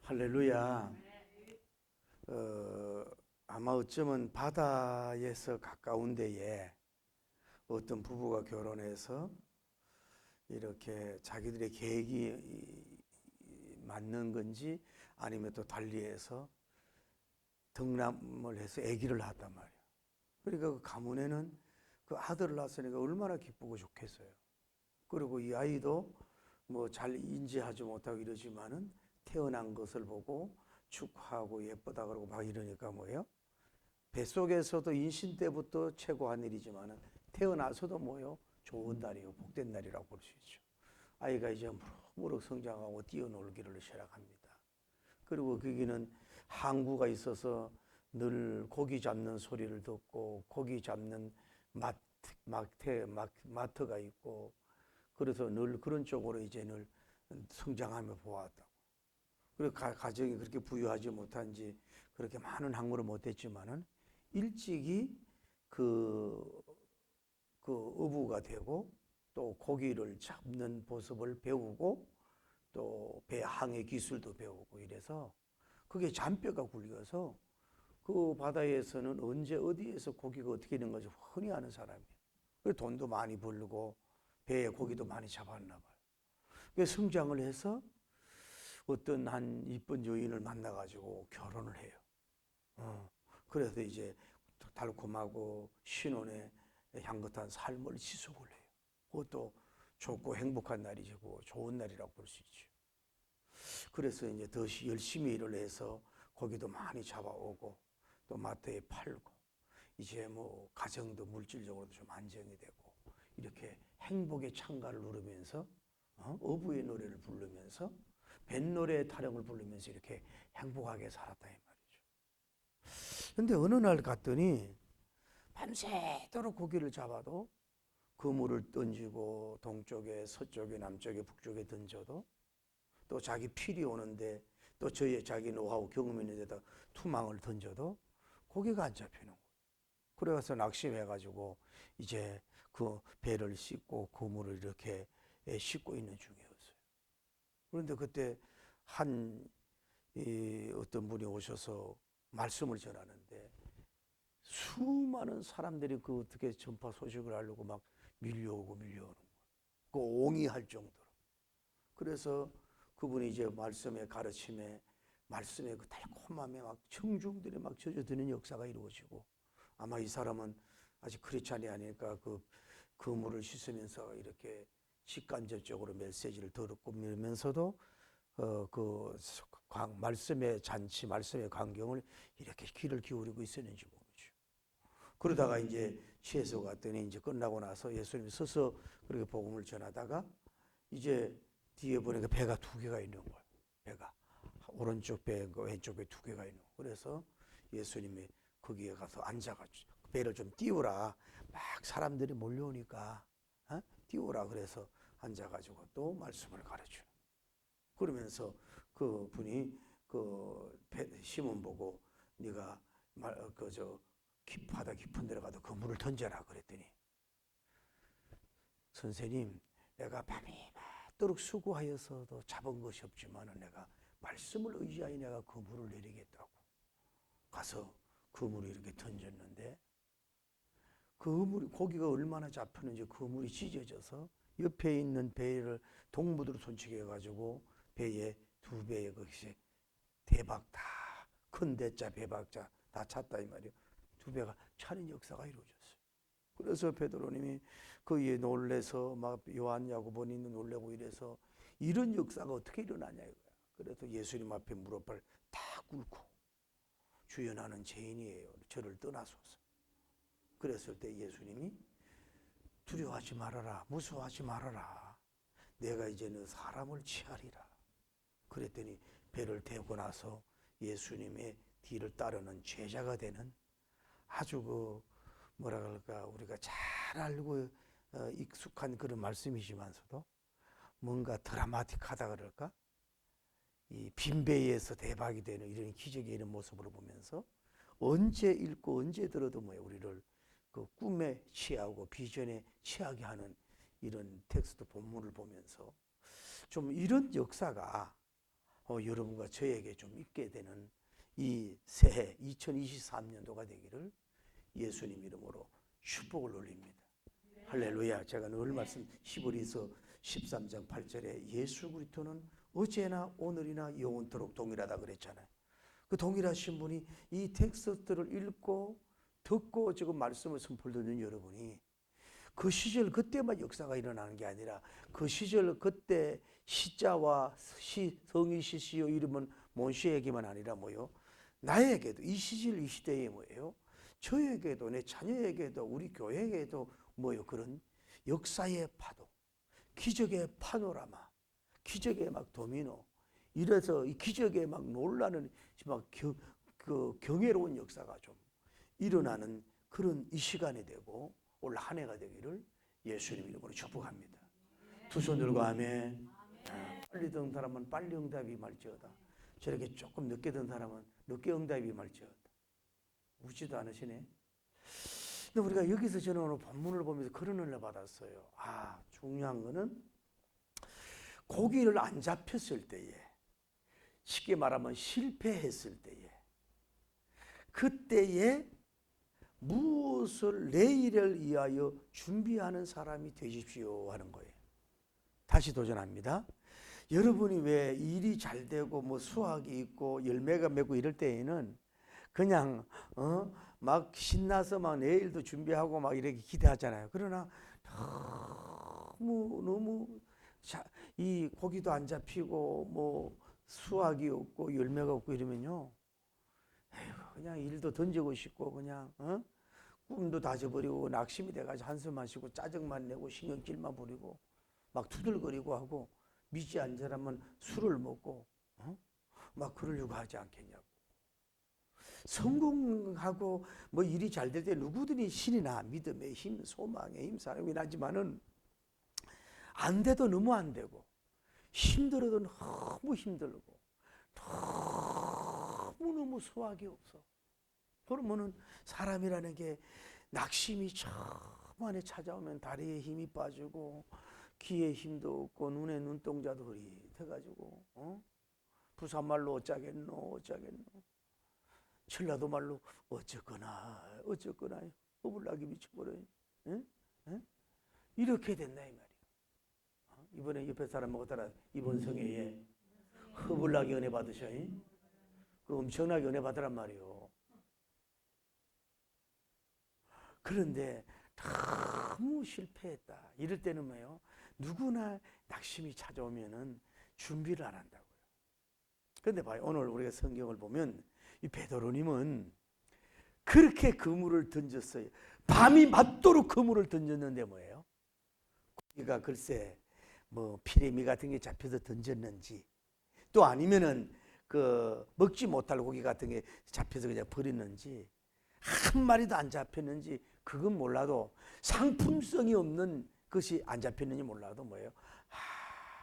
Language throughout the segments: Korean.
할렐루야. 아마 어쩌면 바다에서 가까운 데에 어떤 부부가 결혼해서 이렇게 자기들의 계획이 맞는 건지 아니면 또 달리해서 등남을 해서 아기를 낳았단 말이야. 그러니까 그 가문에는 그 아들을 낳았으니까 얼마나 기쁘고 좋겠어요. 그리고 이 아이도 뭐 잘 인지하지 못하고 이러지만은 태어난 것을 보고 축하하고 예쁘다 그러고 막 이러니까 뭐예요? 뱃속에서도 인신 때부터 최고한 일이지만은 태어나서도 뭐예요? 좋은 날이요, 복된 날이라고 볼 수 있죠. 아이가 이제 무럭무럭 성장하고 뛰어놀기를 시작합니다. 그리고 거기는 항구가 있어서 늘 고기 잡는 소리를 듣고 고기 잡는 마트가 있고 그래서 늘 그런 쪽으로 이제 늘 성장하며 보았다고. 그리고 가정이 그렇게 부유하지 못한지 그렇게 많은 학문을 못했지만은 일찍이 그, 그 어부가 되고 또 고기를 잡는 모습을 배우고 또 배항의 기술도 배우고 이래서 그게 잔뼈가 굵어서 그 바다에서는 언제 어디에서 고기가 어떻게 있는 건지 흔히 아는 사람이에요. 그래서 돈도 많이 벌고 배에 고기도 많이 잡았나 봐요. 그래서 성장을 해서 어떤 한 이쁜 여인을 만나가지고 결혼을 해요. 그래서 이제 달콤하고 신혼의 향긋한 삶을 지속을 해요. 그것도 좋고 행복한 날이고 좋은 날이라고 볼 수 있죠. 그래서 이제 더 열심히 일을 해서 고기도 많이 잡아오고 또 마트에 팔고 이제 뭐 가정도 물질적으로도 좀 안정이 되고 이렇게 행복의 창가를 누르면서 어부의 노래를 부르면서 뱃노래 타령을 부르면서 이렇게 행복하게 살았다 이 말이죠. 근데 어느 날 갔더니 밤새도록 고기를 잡아도 그물을 던지고 동쪽에 서쪽에 남쪽에 북쪽에 던져도 또 자기 필이 오는데 또 저의 자기 노하우 경험 있는 데다 투망을 던져도 고기가 안 잡히는 거예요. 그래서 낙심해가지고 이제 그 배를 싣고 그물을 이렇게 싣고 있는 중이었어요. 그런데 그때 한 어떤 분이 오셔서 말씀을 전하는데 수많은 사람들이 그 어떻게 전파 소식을 하려고 막 밀려오는 거예요. 그 옹이할 정도로. 그래서 그분이 이제 말씀의 가르침에 말씀의 그 달콤함에 막 청중들이 막 젖어드는 역사가 이루어지고 아마 이 사람은 아직 크리스찬이 아니니까 그 그물을 씻으면서 이렇게 직간접적으로 메시지를 들었고 면서도 그 말씀의 잔치, 말씀의 광경을 이렇게 귀를 기울이고 있었는지 모르죠. 그러다가 이제 취해서 갔더니 이제 끝나고 나서 예수님이 서서 그렇게 복음을 전하다가 이제 뒤에 보니까 배가 두 개가 있는 거예요. 배가 오른쪽 배, 왼쪽 배 두 개가 있는 거예요. 그래서 예수님이 거기에 가서 앉아가지고 배를 좀 띄우라. 막 사람들이 몰려오니까 띄우라 그래서 앉아가지고 또 말씀을 가르쳐요. 그러면서 그 분이 그 시몬 보고 네가 그저 바다 깊은 데로 가도 그 물을 던져라 그랬더니 선생님 내가 밤이 맞도록 수고하여서도 잡은 것이 없지만은 내가 말씀을 의지하여 내가 그 물을 내리겠다고 가서 그 물을 이렇게 던졌는데 그 물이 고기가 얼마나 잡혔는지 그 물이 찢어져서 옆에 있는 배를 동무들로 손치게 해가지고 배에 두 배에 것이 대박 다 큰 대자 배박자 다 찼다 이 말이에요. 두 배가 차는 역사가 이루어졌어요. 그래서 베드로님이 거기에 놀래서 막 요한 야고보니 놀래고 이래서 이런 역사가 어떻게 일어나냐 이거야. 그래서 예수님 앞에 무릎을 다 꿇고 주여 나는 죄인이에요. 저를 떠나소서. 그랬을 때 예수님이 두려워하지 말아라. 무서워하지 말아라. 내가 이제 너 사람을 취하리라. 그랬더니 배를 태우고 나서 예수님의 뒤를 따르는 제자가 되는 아주 그 뭐라 그럴까 우리가 잘 알고 익숙한 그런 말씀이지만서도 뭔가 드라마틱하다 그럴까 이 빈배에서 대박이 되는 이런 기적의 이런 모습으로 보면서 언제 읽고 언제 들어도 뭐예요 우리를 그 꿈에 취하고 비전에 취하게 하는 이런 텍스트 본문을 보면서 좀 이런 역사가 여러분과 저에게 좀 있게 되는 이 새해 2023년도가 되기를 예수님 이름으로 축복을 올립니다. 할렐루야. 제가 늘 말씀 히브리서 13장 8절에 예수 그리스도는 어제나 오늘이나 영원토록 동일하다 그랬잖아요. 그 동일하신 분이 이 텍스트를 읽고 듣고 지금 말씀을 선포 듣는 여러분이 그 시절 그때만 역사가 일어나는 게 아니라 그 시절 그때 시자와 성이 시시요 이름은 모세에게만 아니라 뭐요? 나에게도 이 시절 이 시대에 뭐예요? 저에게도 내 자녀에게도 우리 교회에게도 뭐요? 그런 역사의 파도, 기적의 파노라마, 기적의 막 도미노 이래서 이 기적에 막 놀라는 막 경외로운 역사가 좀 일어나는 그런 이 시간이 되고 올 한 해가 되기를 예수님 이름으로 축복합니다. 두 손 들고 아멘. 빨리 든 사람은 빨리 응답이 말지어다. 저렇게 조금 늦게 든 사람은 늦게 응답이 말지어다. 웃지도 않으시네. 근데 우리가 여기서 저는 오늘 본문을 보면서 그런 은혜를 받았어요. 중요한 거는 고기를 안 잡혔을 때에, 쉽게 말하면 실패했을 때에, 그때에 무엇을 내일을 위하여 준비하는 사람이 되십시오 하는 거예요. 다시 도전합니다. 여러분이 왜 일이 잘 되고 뭐 수확이 있고 열매가 맺고 이럴 때에는 그냥 막 신나서 막 내일도 준비하고 막 이렇게 기대하잖아요. 그러나 너무 이 고기도 안 잡히고 뭐 수확이 없고 열매가 없고 이러면요, 그냥 일도 던지고 싶고 그냥 꿈도 다 져버리고 낙심이 돼가지고 한숨만 쉬고 짜증만 내고 신경질만 부리고 막 투덜거리고 하고 믿지 않는 사람은 술을 먹고 막 그러려고 하지 않겠냐고. 성공하고 뭐 일이 잘 될 때 누구든지 신이 나 믿음의 힘, 소망의 힘, 사랑이 나지만은 안 돼도 너무 안 되고 힘들어도 너무 힘들고 너무너무 수확이 없어. 그러면은 사람이라는 게 낙심이 처음 안에 찾아오면 다리에 힘이 빠지고 귀에 힘도 없고 눈에 눈동자도 흐릿해가지고 부산말로 어쩌겠노 전라도 말로 어쨌거나 허블나게 미쳐버려요. 이렇게 됐나 이 말이에요. 이번에 옆에 사람하고 따라 이번 성회에 허블나게 은혜 받으셔. 그 엄청나게 은혜 받으란 말이에요. 그런데 너무 실패했다. 이럴 때는 뭐예요? 누구나 낙심이 찾아오면은 준비를 안 한다고요. 그런데 봐요. 오늘 우리가 성경을 보면 이 베드로님은 그렇게 그물을 던졌어요. 밤이 맞도록 그물을 던졌는데 뭐예요? 고기가 글쎄 뭐 피레미 같은 게 잡혀서 던졌는지 또 아니면은 그 먹지 못할 고기 같은 게 잡혀서 그냥 버렸는지 한 마리도 안 잡혔는지 그건 몰라도 상품성이 없는 것이 안 잡혔는지 몰라도 뭐예요?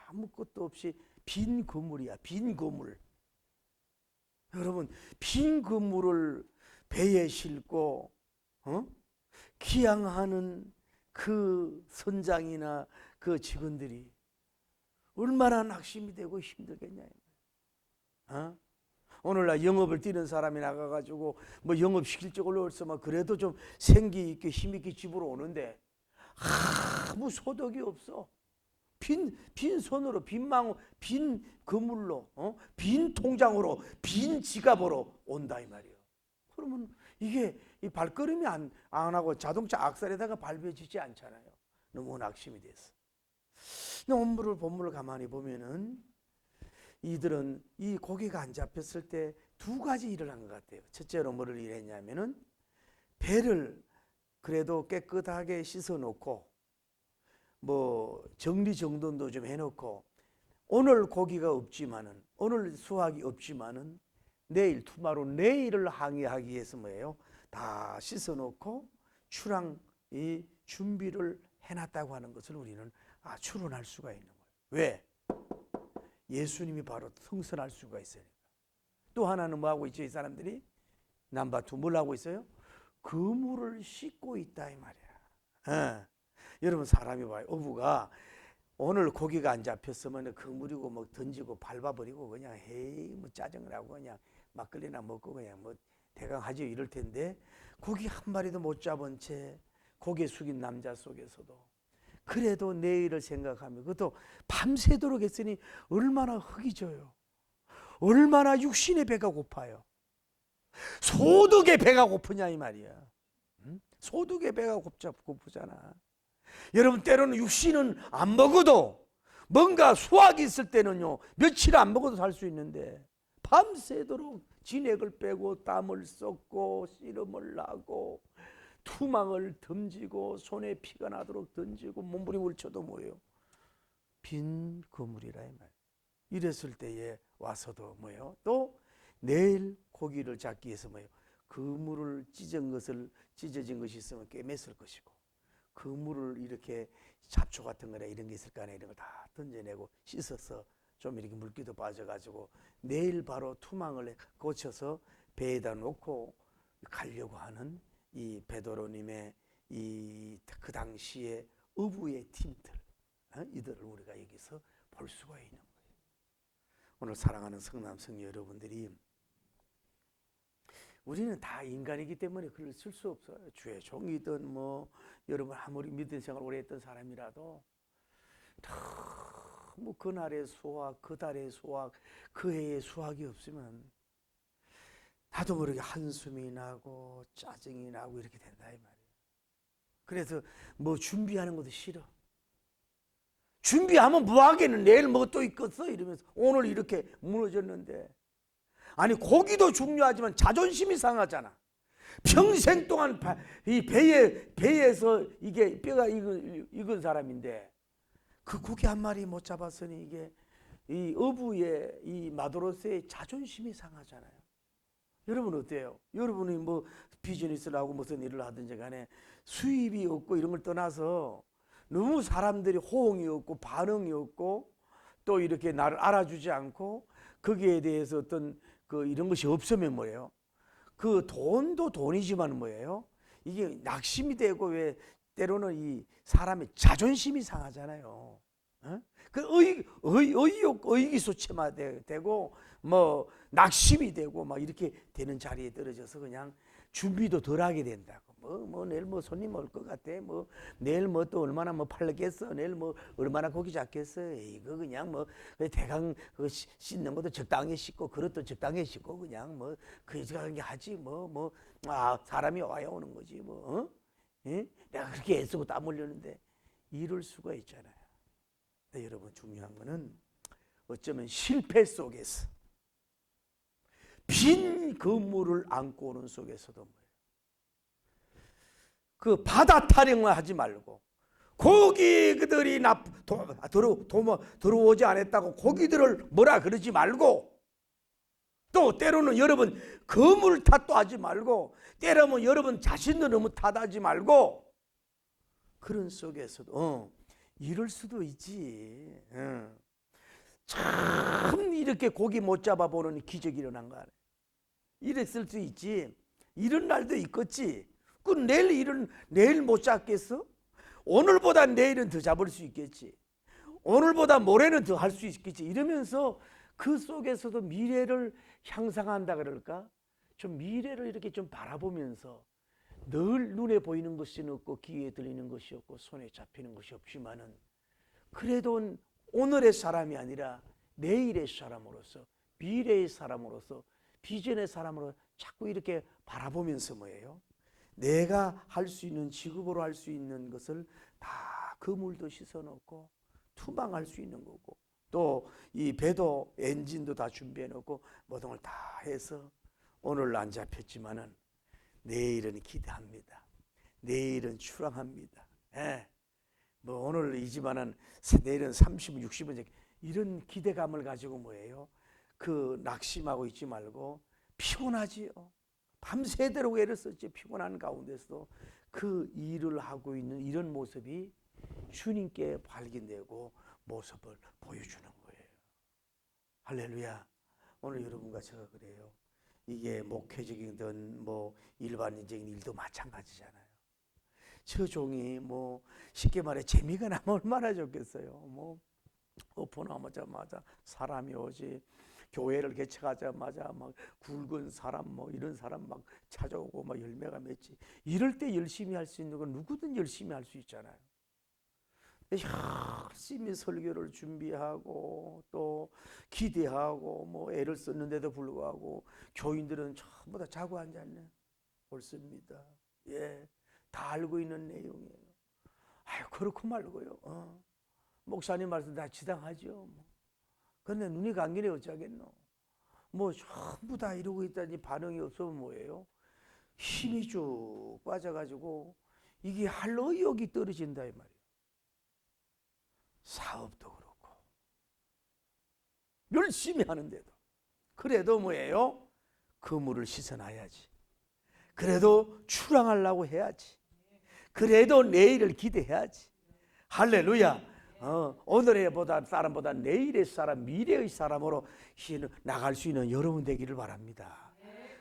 아무것도 없이 빈 그물이야. 빈 그물. 여러분 빈 그물을 배에 싣고 기양하는 그 선장이나 그 직원들이 얼마나 낙심이 되고 힘들겠냐. 오늘날 영업을 뛰는 사람이 나가가지고 뭐 영업시킬 적으로 올서만 그래도 좀 생기 있게 힘 있게 집으로 오는데 아무 소득이 없어. 빈 손으로 빈 그물로 빈 통장으로 빈 지갑으로 온다 이 말이에요. 그러면 이게 이 발걸음이 안 하고 자동차 악셀에다가 밟혀지지 않잖아요. 너무 낙심이 됐어. 근데 본문을 가만히 보면은 이들은 이 고기가 안 잡혔을 때 두 가지 일을 한 것 같아요. 첫째로 뭐를 일했냐면은 배를 그래도 깨끗하게 씻어 놓고 뭐 정리정돈도 좀 해놓고 오늘 고기가 없지만은 오늘 수확이 없지만은 내일 투마로 내일을 항해하기 위해서 뭐예요? 다 씻어 놓고 출항 이 준비를 해놨다고 하는 것을 우리는 추론할 수가 있는 거예요. 왜? 예수님이 바로 승선할 수가 있으니까. 또 하나는 뭐 하고 있죠? 이 사람들이 넘버 2 뭘 하고 있어요? 그물을 씻고 있다 이 말이야. 여러분 사람이 봐요. 어부가 오늘 고기가 안 잡혔으면 그물이고 뭐 던지고 밟아버리고 그냥 헤이 뭐 짜증을 하고 그냥 막걸리나 먹고 그냥 뭐 대강 하지 이럴 텐데, 고기 한 마리도 못 잡은 채 고개 숙인 남자 속에서도 그래도 내일을 생각하며, 그것도 밤새도록 했으니 얼마나 허기 져요. 얼마나 육신의 배가 고파요. 소득의 배가 고프냐 이 말이야. 응? 소득의 배가 고프잖아. 여러분, 때로는 육신은 안 먹어도 뭔가 수확이 있을 때는요 며칠 안 먹어도 살 수 있는데, 밤새도록 진액을 빼고 땀을 쏟고 씨름을 하고 투망을 던지고 손에 피가 나도록 던지고 몸부림을 쳐도 뭐예요? 빈 그물이라 이 말이에요. 이랬을 때에 와서도 뭐예요? 또 내일 고기를 잡기 위해서 뭐예요? 그물을 찢어진 것이 있으면 꿰맸을 것이고, 그물을 이렇게 잡초 같은 거나 이런 게 있을 거 아니에요. 이런 거 다 던져내고 씻어서 좀 이렇게 물기도 빠져가지고 내일 바로 투망을 고쳐서 배에다 놓고 가려고 하는 이 베드로님의 그 당시에 어부의 팀들, 이들을 우리가 여기서 볼 수가 있는 거예요. 오늘 사랑하는 성남 성녀 여러분들이, 우리는 다 인간이기 때문에 글을 쓸 수 없어요. 주의 종이든 뭐 여러분 아무리 믿음 생활 오래 했던 사람이라도 뭐 그날의 수확, 그 달의 수확, 그 해의 수확이 없으면 나도 모르게 한숨이 나고 짜증이 나고 이렇게 된다 이 말이에요. 그래서 뭐 준비하는 것도 싫어. 준비하면 뭐하겠는, 내일 뭐 또 있겠어 이러면서 오늘 이렇게 무너졌는데. 아니, 고기도 중요하지만 자존심이 상하잖아. 평생 동안 이 배에서 이게 뼈가 익은 사람인데 그 고기 한 마리 못 잡았으니 이게 이 어부의 이 마도로스의 자존심이 상하잖아요. 여러분 어때요? 여러분이 뭐 비즈니스를 하고 무슨 일을 하든지 간에 수입이 없고 이런 걸 떠나서 너무 사람들이 호응이 없고 반응이 없고 또 이렇게 나를 알아주지 않고 거기에 대해서 어떤 그 이런 것이 없으면 뭐예요? 그 돈도 돈이지만 뭐예요? 이게 낙심이 되고, 왜 때로는 이 사람의 자존심이 상하잖아요. 그 의기소침하되고 뭐 낙심이 되고 막 이렇게 되는 자리에 떨어져서 그냥 준비도 덜 하게 된다고. 뭐 내일 뭐 손님 올 것 같아. 뭐 내일 뭐 또 얼마나 뭐 팔겠어. 내일 뭐 얼마나 고기 잡겠어. 이거 그냥 뭐 대강 그 씻는 것도 적당히 씻고 그릇도 적당히 씻고 그냥 뭐 그렇게 하지. 사람이 와야 오는 거지 뭐. 예? 내가 그렇게 애쓰고 땀 흘렸는데 이럴 수가 있잖아요. 근데 여러분, 중요한 거는 어쩌면 실패 속에서 빈 그물을 안고 오는 속에서도 뭐예요? 그 바다 타령을 하지 말고, 고기들이 들어오지 않았다고 고기들을 뭐라 그러지 말고, 또 때로는 여러분 그물 탓도 하지 말고, 때로는 여러분 자신도 너무 탓하지 말고, 그런 속에서도 이럴 수도 있지. 참 이렇게 고기 못 잡아보는 기적이 일어난 거 아니에요. 이랬을 수 있지. 이런 날도 있겠지. 그 내일 못 잡겠어? 오늘보다 내일은 더 잡을 수 있겠지. 오늘보다 모레는 더 할 수 있겠지. 이러면서 그 속에서도 미래를 향상한다 그럴까? 좀 미래를 이렇게 좀 바라보면서, 늘 눈에 보이는 것이 없고 귀에 들리는 것이 없고 손에 잡히는 것이 없지만은 그래도 오늘의 사람이 아니라 내일의 사람으로서, 미래의 사람으로서, 비전의 사람으로 자꾸 이렇게 바라보면서 뭐예요? 내가 할 수 있는, 직업으로 할 수 있는 것을 다 그물도 씻어놓고 투망할 수 있는 거고, 또 이 배도 엔진도 다 준비해 놓고 모든 걸 다 해서 오늘 안 잡혔지만은 내일은 기대합니다. 내일은 출항합니다. 예. 뭐 오늘이지만은 내일은 30분, 60분 이런 기대감을 가지고 뭐예요? 그 낙심하고 있지 말고, 피곤하지요. 밤새도록 애를 썼지. 피곤한 가운데서도 그 일을 하고 있는 이런 모습이 주님께 발견되고 모습을 보여주는 거예요. 할렐루야. 오늘 여러분과 제가 그래요. 이게 목회적이든 뭐 일반적인 일도 마찬가지잖아요. 저 종이 뭐 쉽게 말해 재미가 나면 얼마나 좋겠어요. 뭐 오픈하자마자 사람이 오지, 교회를 개척하자마자 막 굵은 사람 뭐 이런 사람 막 찾아오고 막 열매가 맺지. 이럴 때 열심히 할 수 있는 건 누구든 열심히 할 수 있잖아요. 열심히 설교를 준비하고 또 기대하고 뭐 애를 썼는데도 불구하고 교인들은 전부 다 자고 앉았네. 옳습니다. 예, 다 알고 있는 내용이에요. 아유, 그렇고 말고요. 목사님 말씀 다 지당하죠. 그런데 눈이 감기네 어쩌겠노. 뭐 전부 다 이러고 있다니 반응이 없으면 뭐예요? 힘이 쭉 빠져가지고 이게 할 의욕이 떨어진다 이 말이에요. 사업도 그렇고 열심히 하는데도 그래도 뭐예요? 그물을 씻어놔야지. 그래도 출항하려고 해야지. 그래도 내일을 기대해야지. 할렐루야. 오늘의 사람보다 내일의 사람, 미래의 사람으로 나갈 수 있는 여러분 되기를 바랍니다.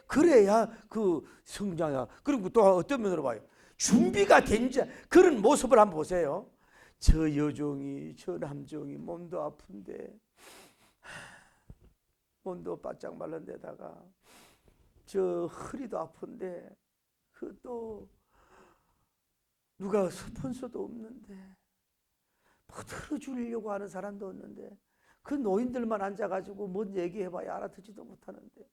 그래야 그 성장이야. 그리고 또 어떤 면으로 봐요? 준비가 된 자, 그런 모습을 한번 보세요. 저 여종이, 저 남종이 몸도 아픈데, 몸도 바짝 말른 데다가 저 허리도 아픈데, 그 또 누가 스폰서도 없는데, 뭐 들어주려고 하는 사람도 없는데, 그 노인들만 앉아가지고 뭔 얘기해봐야 알아듣지도 못하는데,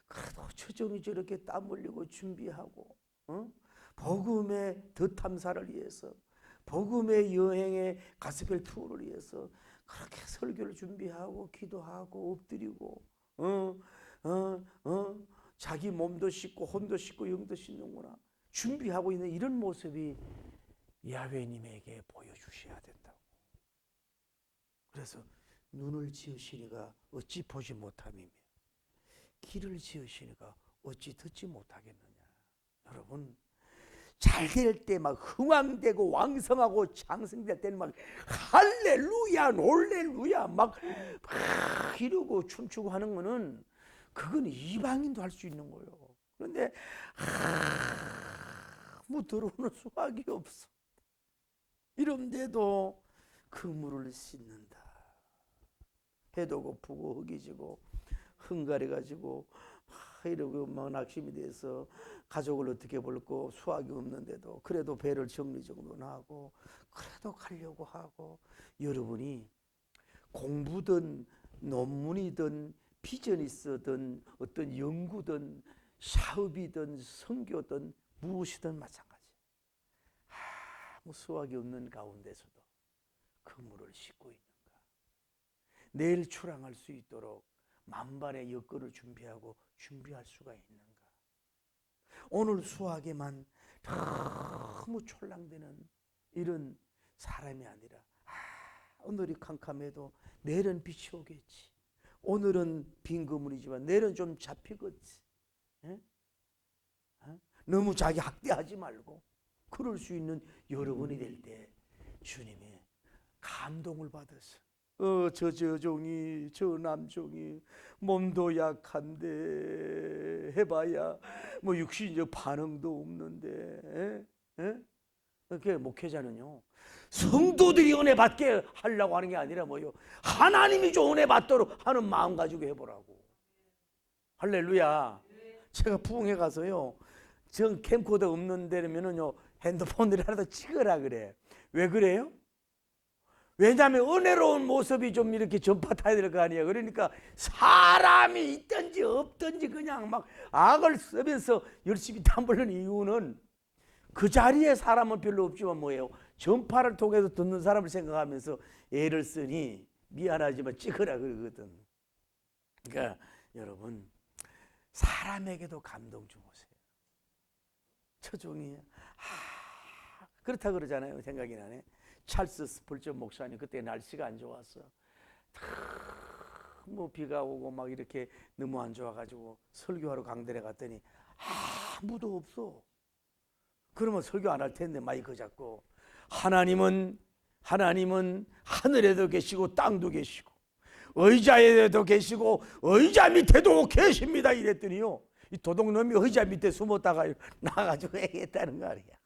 그래도 처종이 저렇게 땀 흘리고 준비하고, 복음의 더 탐사를 위해서, 복음의 여행의 가스펠 투어를 위해서 그렇게 설교를 준비하고 기도하고 엎드리고 자기 몸도 씻고 혼도 씻고 영도 씻는구나 준비하고 있는 이런 모습이 야훼님에게 보여주셔야 된다고. 그래서 눈을 지으시니가 어찌 보지 못함이며 귀를 지으시니가 어찌 듣지 못하겠느냐. 여러분, 잘 될 때 막 흥왕되고 왕성하고 장성될 때는 막 할렐루야 놀렐루야 막 이러고 춤추고 하는 거는 그건 이방인도 할 수 있는 거예요. 그런데 뭐 들어오는 수확이 없어. 이런데도 그물을 씻는다. 배도 고프고 허기지고 흥가려가지고 이러고 막 낙심이 돼서 가족을 어떻게 볼고 수학이 없는데도 그래도 배를 정리정돈하고 그래도 가려고 하고, 여러분이 공부든 논문이든 비즈니스든 어떤 연구든 사업이든 선교든 무엇이든 마찬가지. 아무 수학이 없는 가운데서도 그물을 씻고 있는가. 내일 출항할 수 있도록 만반의 여건을 준비할 수가 있는가. 오늘 수학에만 너무 촐랑대는 이런 사람이 아니라 오늘이 캄캄해도 내일은 빛이 오겠지. 오늘은 빈 그물이지만 내일은 좀 잡히겠지. 너무 자기 학대하지 말고 그럴 수 있는 여러분이 될 때 주님의 감동을 받아서 저 여종이 저 남종이 몸도 약한데 해봐야 뭐 육신적 반응도 없는데 그렇게 목회자는요 성도들이 은혜 받게 하려고 하는 게 아니라 뭐요 하나님이 좀 은혜 받도록 하는 마음 가지고 해보라고. 할렐루야. 제가 부흥회 가서요 전 캠코더 없는 데면은요 핸드폰이라도 찍으라 그래. 왜 그래요? 왜냐하면 은혜로운 모습이 좀 이렇게 전파 타야 될 거 아니에요. 그러니까 사람이 있든지 없든지 그냥 막 악을 쓰면서 열심히 땀 흘리는 이유는 그 자리에 사람은 별로 없지만 뭐예요? 전파를 통해서 듣는 사람을 생각하면서 애를 쓰니 미안하지만 찍으라 그러거든. 그러니까 여러분 사람에게도 감동 좀 오세요. 처종이 그렇다 그러잖아요. 생각이 나네. 찰스 스펄전 목사님 그때 날씨가 안 좋았어. 뭐 비가 오고 막 이렇게 너무 안 좋아가지고 설교하러 강단에 갔더니 아무도 없어. 그러면 설교 안 할 텐데 마이크 잡고 하나님은 하늘에도 계시고 땅도 계시고 의자에도 계시고 의자 밑에도 계십니다 이랬더니요 이 도둑놈이 의자 밑에 숨었다가 나가지고 얘기했다는 거 아니야.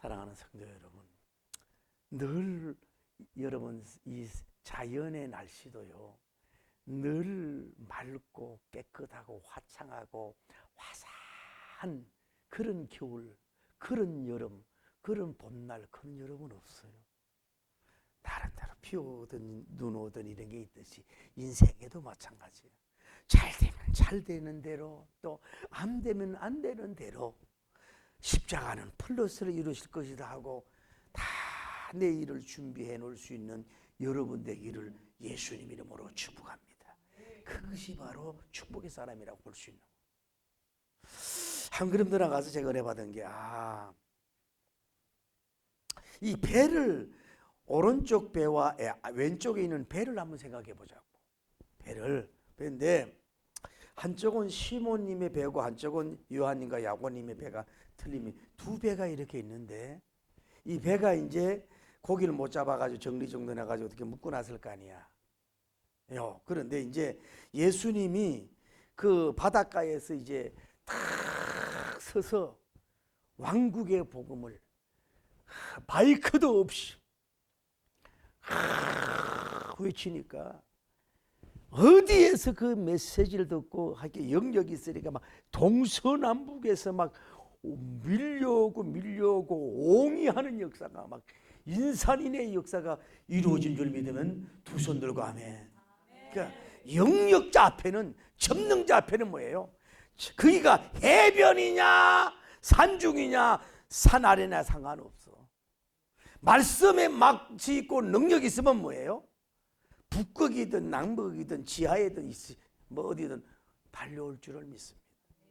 사랑하는 성도 여러분, 늘 여러분 이 자연의 날씨도요, 늘 맑고 깨끗하고 화창하고 화사한 그런 겨울, 그런 여름, 그런 봄날, 그런 여름은 없어요. 다른 데로 비 오든 눈 오든 이런 게 있듯이 인생에도 마찬가지예요. 잘 되면 잘 되는 대로, 또 안 되면 안 되는 대로 십자가는 플러스를 이루실 것이다 하고 다 내일을 준비해 놓을 수 있는 여러분 되기를 예수님 이름으로 축복합니다. 그것이 바로 축복의 사람이라고 볼 수 있는 거예요. 한 걸음 더 나가서 제가 은혜 받은 게, 이 배를, 오른쪽 배와 왼쪽에 있는 배를 한번 생각해 보자고. 배인데 한쪽은 시몬님의 배고 한쪽은 요한님과 야고님의 배가 틀림이, 두 배가 이렇게 있는데, 이 배가 이제 고기를 못 잡아가지고 정리정돈해가지고 어떻게 묶고 났을 거 아니야. 그런데 이제 예수님이 그 바닷가에서 이제 탁 서서 왕국의 복음을 마이크도 없이 외치니까 어디에서 그 메시지를 듣고 하게 영역이 있으니까 막 동서남북에서 막 밀려오고 옹이하는 역사가, 막 인산인해의 역사가 이루어진 줄 믿으면 두 손 들고 아멘. 그러니까 영역자 앞에는, 점능자 앞에는 뭐예요? 그이가 해변이냐 산중이냐 산 아래나 상관없어. 말씀에 막 짓고 능력이 있으면 뭐예요? 북극이든 남극이든 지하에든 뭐 어디든 달려올 줄을 믿습니다.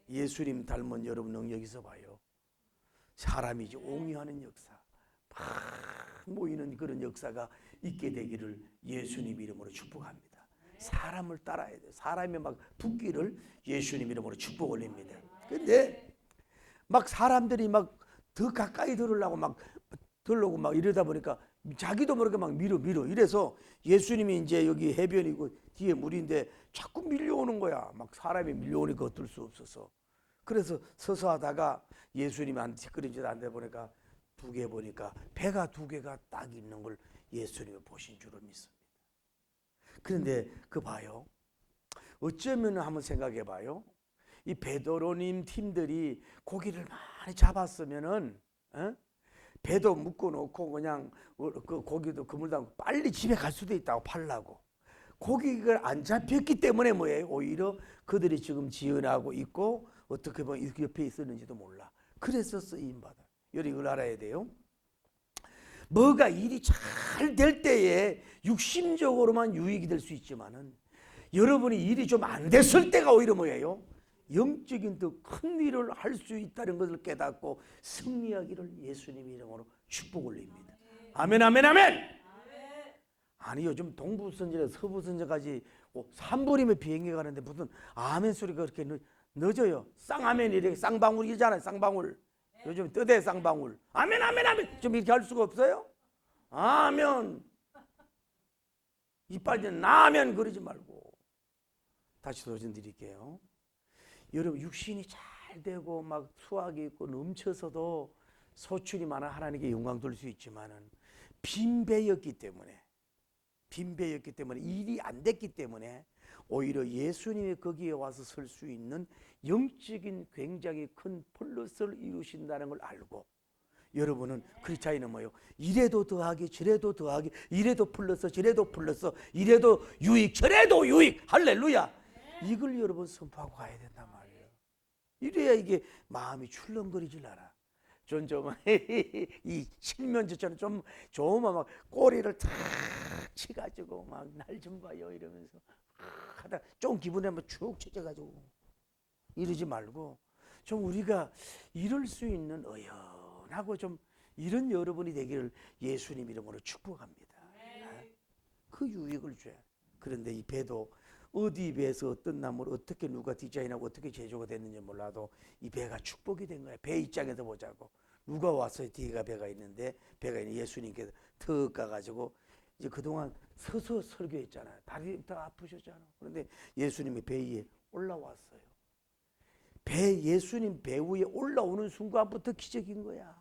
예수님 닮은 여러분 능력 있어 봐요. 사람이지 옹이하는 역사, 막 모이는 그런 역사가 있게 되기를 예수님 이름으로 축복합니다. 사람을 따라야 돼요. 사람이 막 붙기를 예수님 이름으로 축복 올립니다. 근데 막 사람들이 막 더 가까이 들으려고 막 이러다 보니까 자기도 모르게 막 밀어. 이래서 예수님이 이제 여기 해변이고 뒤에 물인데 자꾸 밀려오는 거야. 막 사람이 밀려오니까 어쩔 수 없어서. 그래서 서서 하다가 예수님한테 뒷걸음질 안 돼 보니까 배가 두 개가 딱 있는 걸 예수님이 보신 줄을 믿습니다. 그런데 그 봐요. 어쩌면 한번 생각해 봐요. 이 베드로님 팀들이 고기를 많이 잡았으면은 배도 묶어 놓고 그냥 그 고기도 그물 담고 빨리 집에 갈 수도 있다고, 팔라고. 고기가 안 잡혔기 때문에 뭐예요? 오히려 그들이 지금 지연하고 있고 어떻게 보면 옆에 있었는지도 몰라. 그래서 쓰임받아. 이걸 알아야 돼요. 뭐가 일이 잘 될 때에 육신적으로만 유익이 될 수 있지만은, 여러분이 일이 좀 안 됐을 때가 오히려 뭐예요? 영적인 더 큰 일을 할 수 있다는 것을 깨닫고 승리하기를 예수님 이름으로 축복 올립니다. 아멘, 아멘, 아멘. 아니 요즘 동부선진에서 서부선진까지 3분이면 비행기 가는데 무슨 아멘 소리가 그렇게 늦어요. 쌍아멘 이렇게 쌍방울이잖아요. 쌍방울. 요즘 뜨대 쌍방울. 아멘, 아멘, 아멘. 좀 이렇게 할 수가 없어요? 아멘. 이빨 나면 그러지 말고. 다시 도전 드릴게요. 여러분 육신이 잘 되고 막 수확이 있고 넘쳐서도 소출이 많아 하나님께 영광 돌릴 수 있지만은 빈배였기 때문에 일이 안 됐기 때문에 오히려 예수님이 거기에 와서 설 수 있는 영적인 굉장히 큰 플러스를 이루신다는 걸 알고, 여러분은 그 차이는 뭐예요? 이래도 더하기 저래도 더하기, 이래도 플러스 저래도 플러스, 이래도 유익 저래도 유익, 할렐루야. 이걸 여러분 선포하고 가야 된단 말이에요. 이래야 이게 마음이 출렁거리질 않아. 좀 이 실면조처럼 좀 좋으면 막 꼬리를 탁 치가지고 막 날 좀 봐요 이러면서 하다 좀 기분에 한번 축 찢어가지고 이러지 말고, 좀 우리가 이럴 수 있는 어연하고 좀 이런 여러분이 되기를 예수님 이름으로 축복합니다. 그 유익을 줘야. 그런데 이 배도 어디 배에서 어떤 나무를 어떻게 누가 디자인하고 어떻게 제조가 됐는지 몰라도 이 배가 축복이 된 거야. 배 입장에서 보자고. 누가 왔어요? 뒤가 배가 있는데, 배가 있는 예수님께서 턱 가가지고 이제 그동안 서서 설교했잖아요. 다리 다 아프셨잖아. 그런데 예수님이 배 위에 올라왔어요. 예수님 배 위에 올라오는 순간부터 기적인 거야.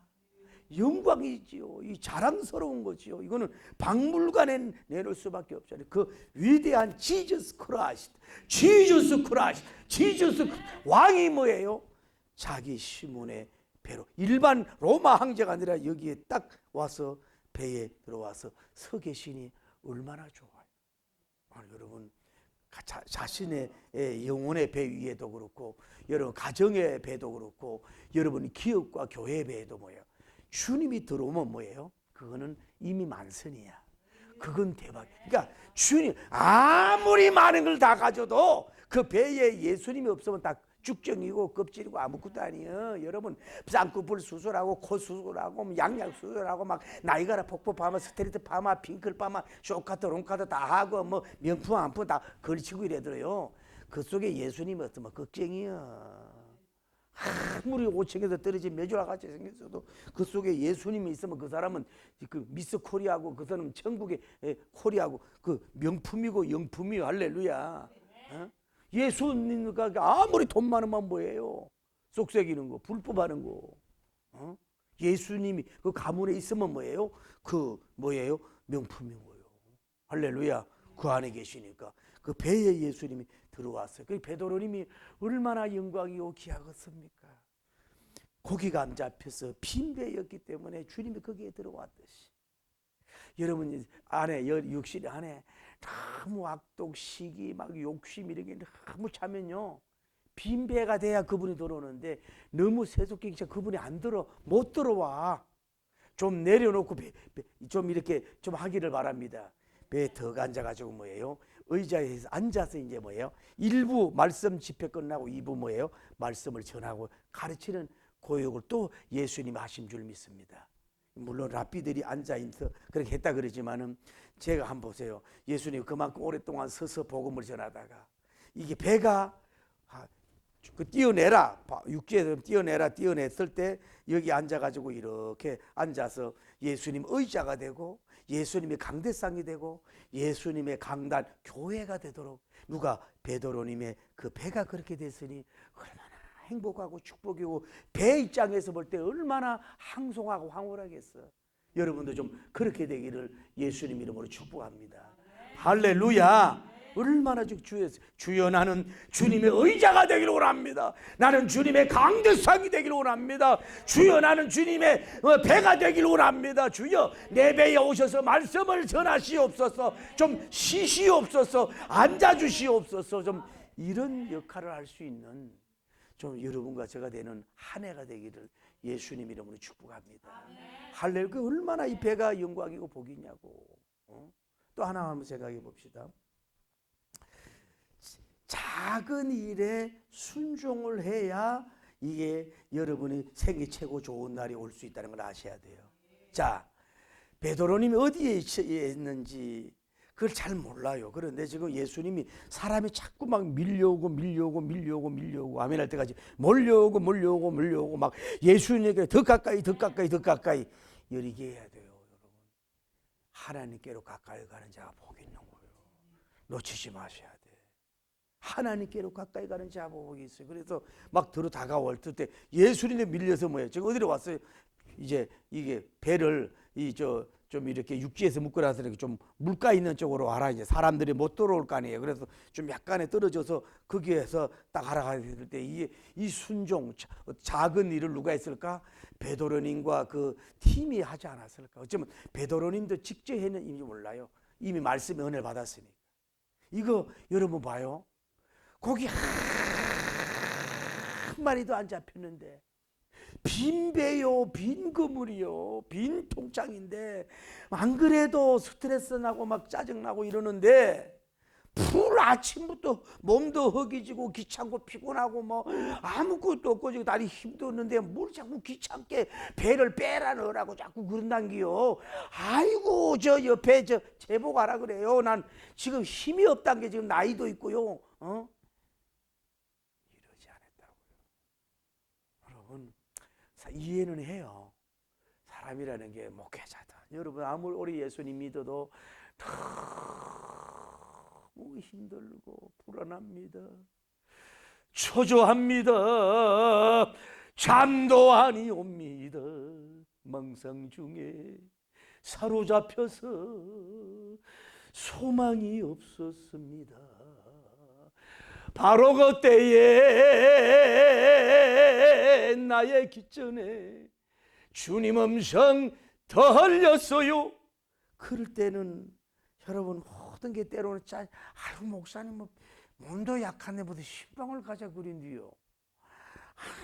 영광이지요. 이 자랑스러운 거지요. 이거는 박물관에 내놓을 수밖에 없잖아요. 그 위대한 지저스 크라이스트, 지저스 왕이 뭐예요? 자기 시몬의 배로, 일반 로마 황제가 아니라 여기에 딱 와서 배에 들어와서 서 계시니 얼마나 좋아요. 여러분, 자신의 영혼의 배 위에도 그렇고, 여러분 가정의 배도 그렇고, 여러분 기업과 교회의 배도 뭐예요? 주님이 들어오면 뭐예요? 그거는 이미 만선이야. 그건 대박. 그러니까 주님 아무리 많은 걸 다 가져도 그 배에 예수님이 없으면 다 죽정이고 껍질이고 아무것도 아니에요. 여러분 쌍꺼풀 수술하고 코 수술하고 양약 수술하고 막 나이가라 폭포 파마 스트리트 파마 핑클 파마 쇼카트 롱카트 다 하고 뭐 명품 안품 다 걸치고 이래들어요. 그 속에 예수님이 없으면 걱정이야. 아무리 5층에서 떨어진 메주와 같이 생겼어도 그 속에 예수님이 있으면 그 사람은 그 미스 코리아고 그 사람은 천국의 코리아고 그 명품이고 영품이요. 할렐루야. 어? 예수님과 아무리 돈 많으면 뭐예요? 쏙새기는 거, 불법하는 거. 어? 예수님이 그 가문에 있으면 뭐예요? 그 뭐예요? 명품인 거예요. 할렐루야. 그 안에 계시니까 그 배에 예수님이 들어왔어요. 그 베드로님이 얼마나 영광이고 귀하겠습니까? 고기가 안 잡혀서 빈 배였기 때문에 주님이 거기에 들어왔듯이 여러분 안에 육신 안에 너무 악독, 시기, 막 욕심 이런 게 너무 차면요 빈 배가 돼야 그분이 들어오는데 너무 세속적이니까 그분이 못 들어와. 좀 내려놓고 좀 이렇게 좀 하기를 바랍니다. 배에 더 앉아가지고 뭐예요? 의자에 앉아서 이제 뭐예요? 1부 말씀 집회 끝나고 2부 뭐예요? 말씀을 전하고 가르치는 고역을 또 예수님이 하신 줄 믿습니다. 물론 랍비들이 앉아있어 그렇게 했다 그러지만은 제가 한번 보세요. 예수님 그만큼 오랫동안 서서 복음을 전하다가 이게 배가 띄어내라, 육지에서 띄어냈을 때 여기 앉아가지고 이렇게 앉아서 예수님 의자가 되고 예수님의 강대상이 되고 예수님의 강단 교회가 되도록 누가 베드로님의 그 배가 그렇게 됐으니 얼마나 행복하고 축복이고 배 입장에서 볼 때 얼마나 항송하고 황홀하겠어. 여러분도 좀 그렇게 되기를 예수님 이름으로 축복합니다. 할렐루야. 얼마나 주여 나는 주님의 의자가 되기를 원합니다. 나는 주님의 강대상이 되기를 원합니다. 주여 나는 주님의 배가 되기를 원합니다. 주여 내 배에 오셔서 말씀을 전하시옵소서. 좀 쉬시옵소서. 앉아주시옵소서. 좀 이런 역할을 할 수 있는 좀 여러분과 제가 되는 한 해가 되기를 예수님 이름으로 축복합니다. 할렐루야. 그 얼마나 이 배가 영광이고 복이냐고. 또 하나 한번 생각해 봅시다. 작은 일에 순종을 해야 이게 여러분이 생애 최고 좋은 날이 올 수 있다는 걸 아셔야 돼요. 자, 베드로님이 어디에 있는지 그걸 잘 몰라요. 그런데 지금 예수님이 사람이 자꾸 막 밀려오고 아멘 할 때까지 몰려오고 막 예수님에게 더 가까이 여리게 해야 돼요. 여러분 하나님께로 가까이 가는 자가 복이 있는 거예요. 놓치지 마셔야 돼요. 하나님께로 가까이 가는 자가 복이 있어요. 그래서 막 다가올 때 예수님에 밀려서 뭐예요? 지금 어디로 왔어요? 이제 이게 배를 좀 이렇게 육지에서 묶고 나서 이렇게 좀 물가 있는 쪽으로 와라. 이제 사람들이 못 들어올 거 아니에요. 그래서 좀 약간에 떨어져서 거기에서 딱 알아가야 될 때 이 순종 작은 일을 누가 했을까? 베드로님과 그 팀이 하지 않았을까? 어쩌면 베드로님도 직접 했는지 몰라요. 이미 말씀의 은혜를 받았으니까. 이거 여러분 봐요. 고기 한 마리도 안 잡혔는데 빈 배요, 빈 그물이요, 빈 통장인데 안 그래도 스트레스 나고 막 짜증 나고 이러는데 풀 아침부터 몸도 허기지고 귀찮고 피곤하고 뭐 아무것도 없고 지금 다리 힘도 없는데 뭘 자꾸 귀찮게 배를 빼라 넣으라고 자꾸 그런단기요. 아이고 저 옆에 저 제복하라 그래요. 난 지금 힘이 없단 게 지금 나이도 있고요. 이러지 않았다고요. 여러분 이해는 해요. 사람이라는 게 목회자다. 여러분 아무리 우리 예수님 믿어도 너무 힘들고 불안합니다. 초조합니다. 잠도 아니 옵니다. 망상 중에 사로잡혀서 소망이 없었습니다. 바로 그때에 나의 기전에 주님 음성 들렸어요. 그럴 때는 여러분 모든 게 때로는 아이고 목사님 뭐 몸도 약한데 뭐든 신방을 가자 그린디요.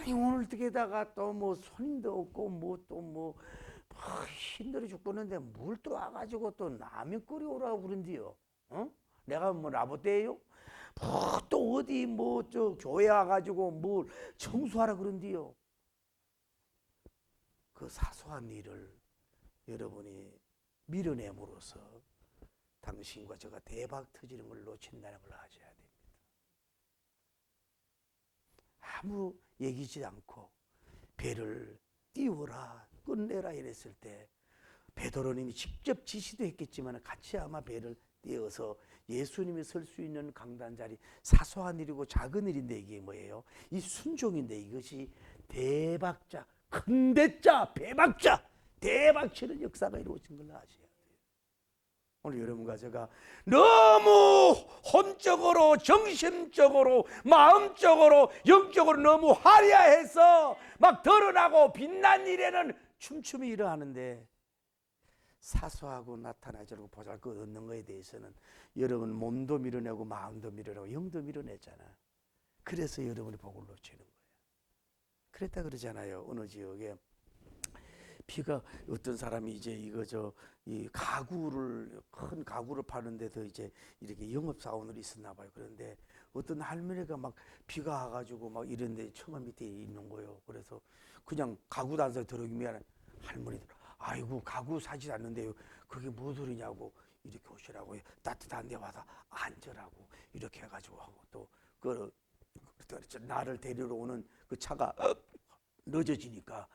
아니 오늘 어떻게다가 또 뭐 손님도 없고 뭐 또 뭐 힘들어 죽겠는데 물 또 와가지고 또 라면 끓여오라고 그런디요. 내가 뭐 라보떼요? 또 어디 뭐 저 교회 와가지고 뭘 청소하라 그런디요. 그 사소한 일을 여러분이 밀어냄으로써 당신과 저가 대박 터지는 걸 놓친다는 걸 아셔야 됩니다. 아무 얘기지 않고 배를 띄워라 끝내라 이랬을 때 베드로님이 직접 지시도 했겠지만 같이 아마 배를 띄어서 예수님이 설 수 있는 강단 자리, 사소한 일이고 작은 일인데 이게 뭐예요? 이 순종인데 이것이 대박자, 큰 대자, 배박자, 대박치는 역사가 이루어진 걸 아셔야 돼요. 오늘 여러분과 제가 너무 혼적으로, 정신적으로, 마음적으로, 영적으로 너무 화려해서 막 드러나고 빛난 일에는 춤춤이 일어나는데 사소하고 나타나지 않고 보잘것 없는 것에 대해서는 여러분 몸도 밀어내고 마음도 밀어내고 영도 밀어내잖아. 그래서 여러분이 복을 놓치는 거예요. 그랬다 그러잖아요. 어느 지역에 비가 어떤 사람이 이제 이 가구를 큰 가구를 파는 데서 이제 이렇게 영업 사원으로 있었나 봐요. 그런데 어떤 할머니가 막 비가 와가지고 막 이런 데 처마 밑에 있는 거예요. 그래서 그냥 가구 단속에 들어오면 할머니들 아이고 가구 사지 않는데요. 그게 무슨 소리냐고 이렇게 오시라고 따뜻한 데 와서 앉으라고 이렇게 해가지고 하고 또 나를 데리러 오는 그 차가 늦어지니까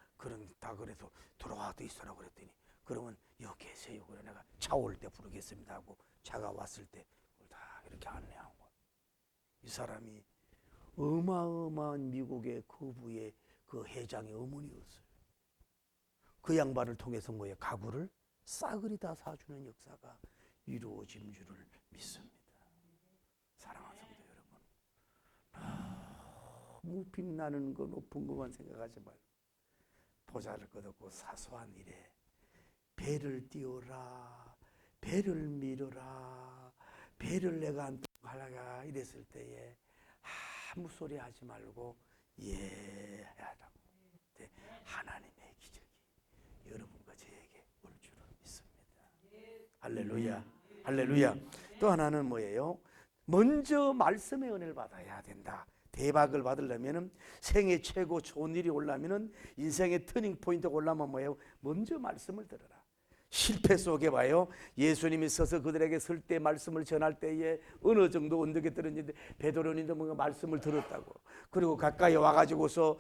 다 그래서 들어와도 있으라고 그랬더니 그러면 여기 계세요. 그래 내가 차 올 때 부르겠습니다 하고 차가 왔을 때 다 이렇게 안내한 거예요. 이 사람이 어마어마한 미국의 거부의 그 회장의 어머니였어요. 그 양반을 통해서 뭐예요? 가구를 싸그리 다 사주는 역사가 이루어진 줄을 믿습니다. 사랑하는 성도 여러분, 너무 빛나는 거 높은 것만 생각하지 말고 보잘것없고 사소한 일에 배를 띄워라, 배를 밀어라, 배를 내가 안 하라가 이랬을 때에 아무 소리 하지 말고 예하라고. 하나님의 기적이 여러분과 저에게 올 줄을 믿습니다. 할렐루야, 할렐루야. 또 하나는 뭐예요? 먼저 말씀의 은혜를 받아야 된다. 대박을 받으려면 생애 최고 좋은 일이 오려면 인생의 터닝 포인트가 오려면 뭐예요? 먼저 말씀을 들어라. 실패 속에 봐요. 예수님이 서서 그들에게 설 때 말씀을 전할 때에 어느 정도 언덕에 떨어졌는데 베드로님도 뭔가 말씀을 들었다고. 그리고 가까이 와가지고서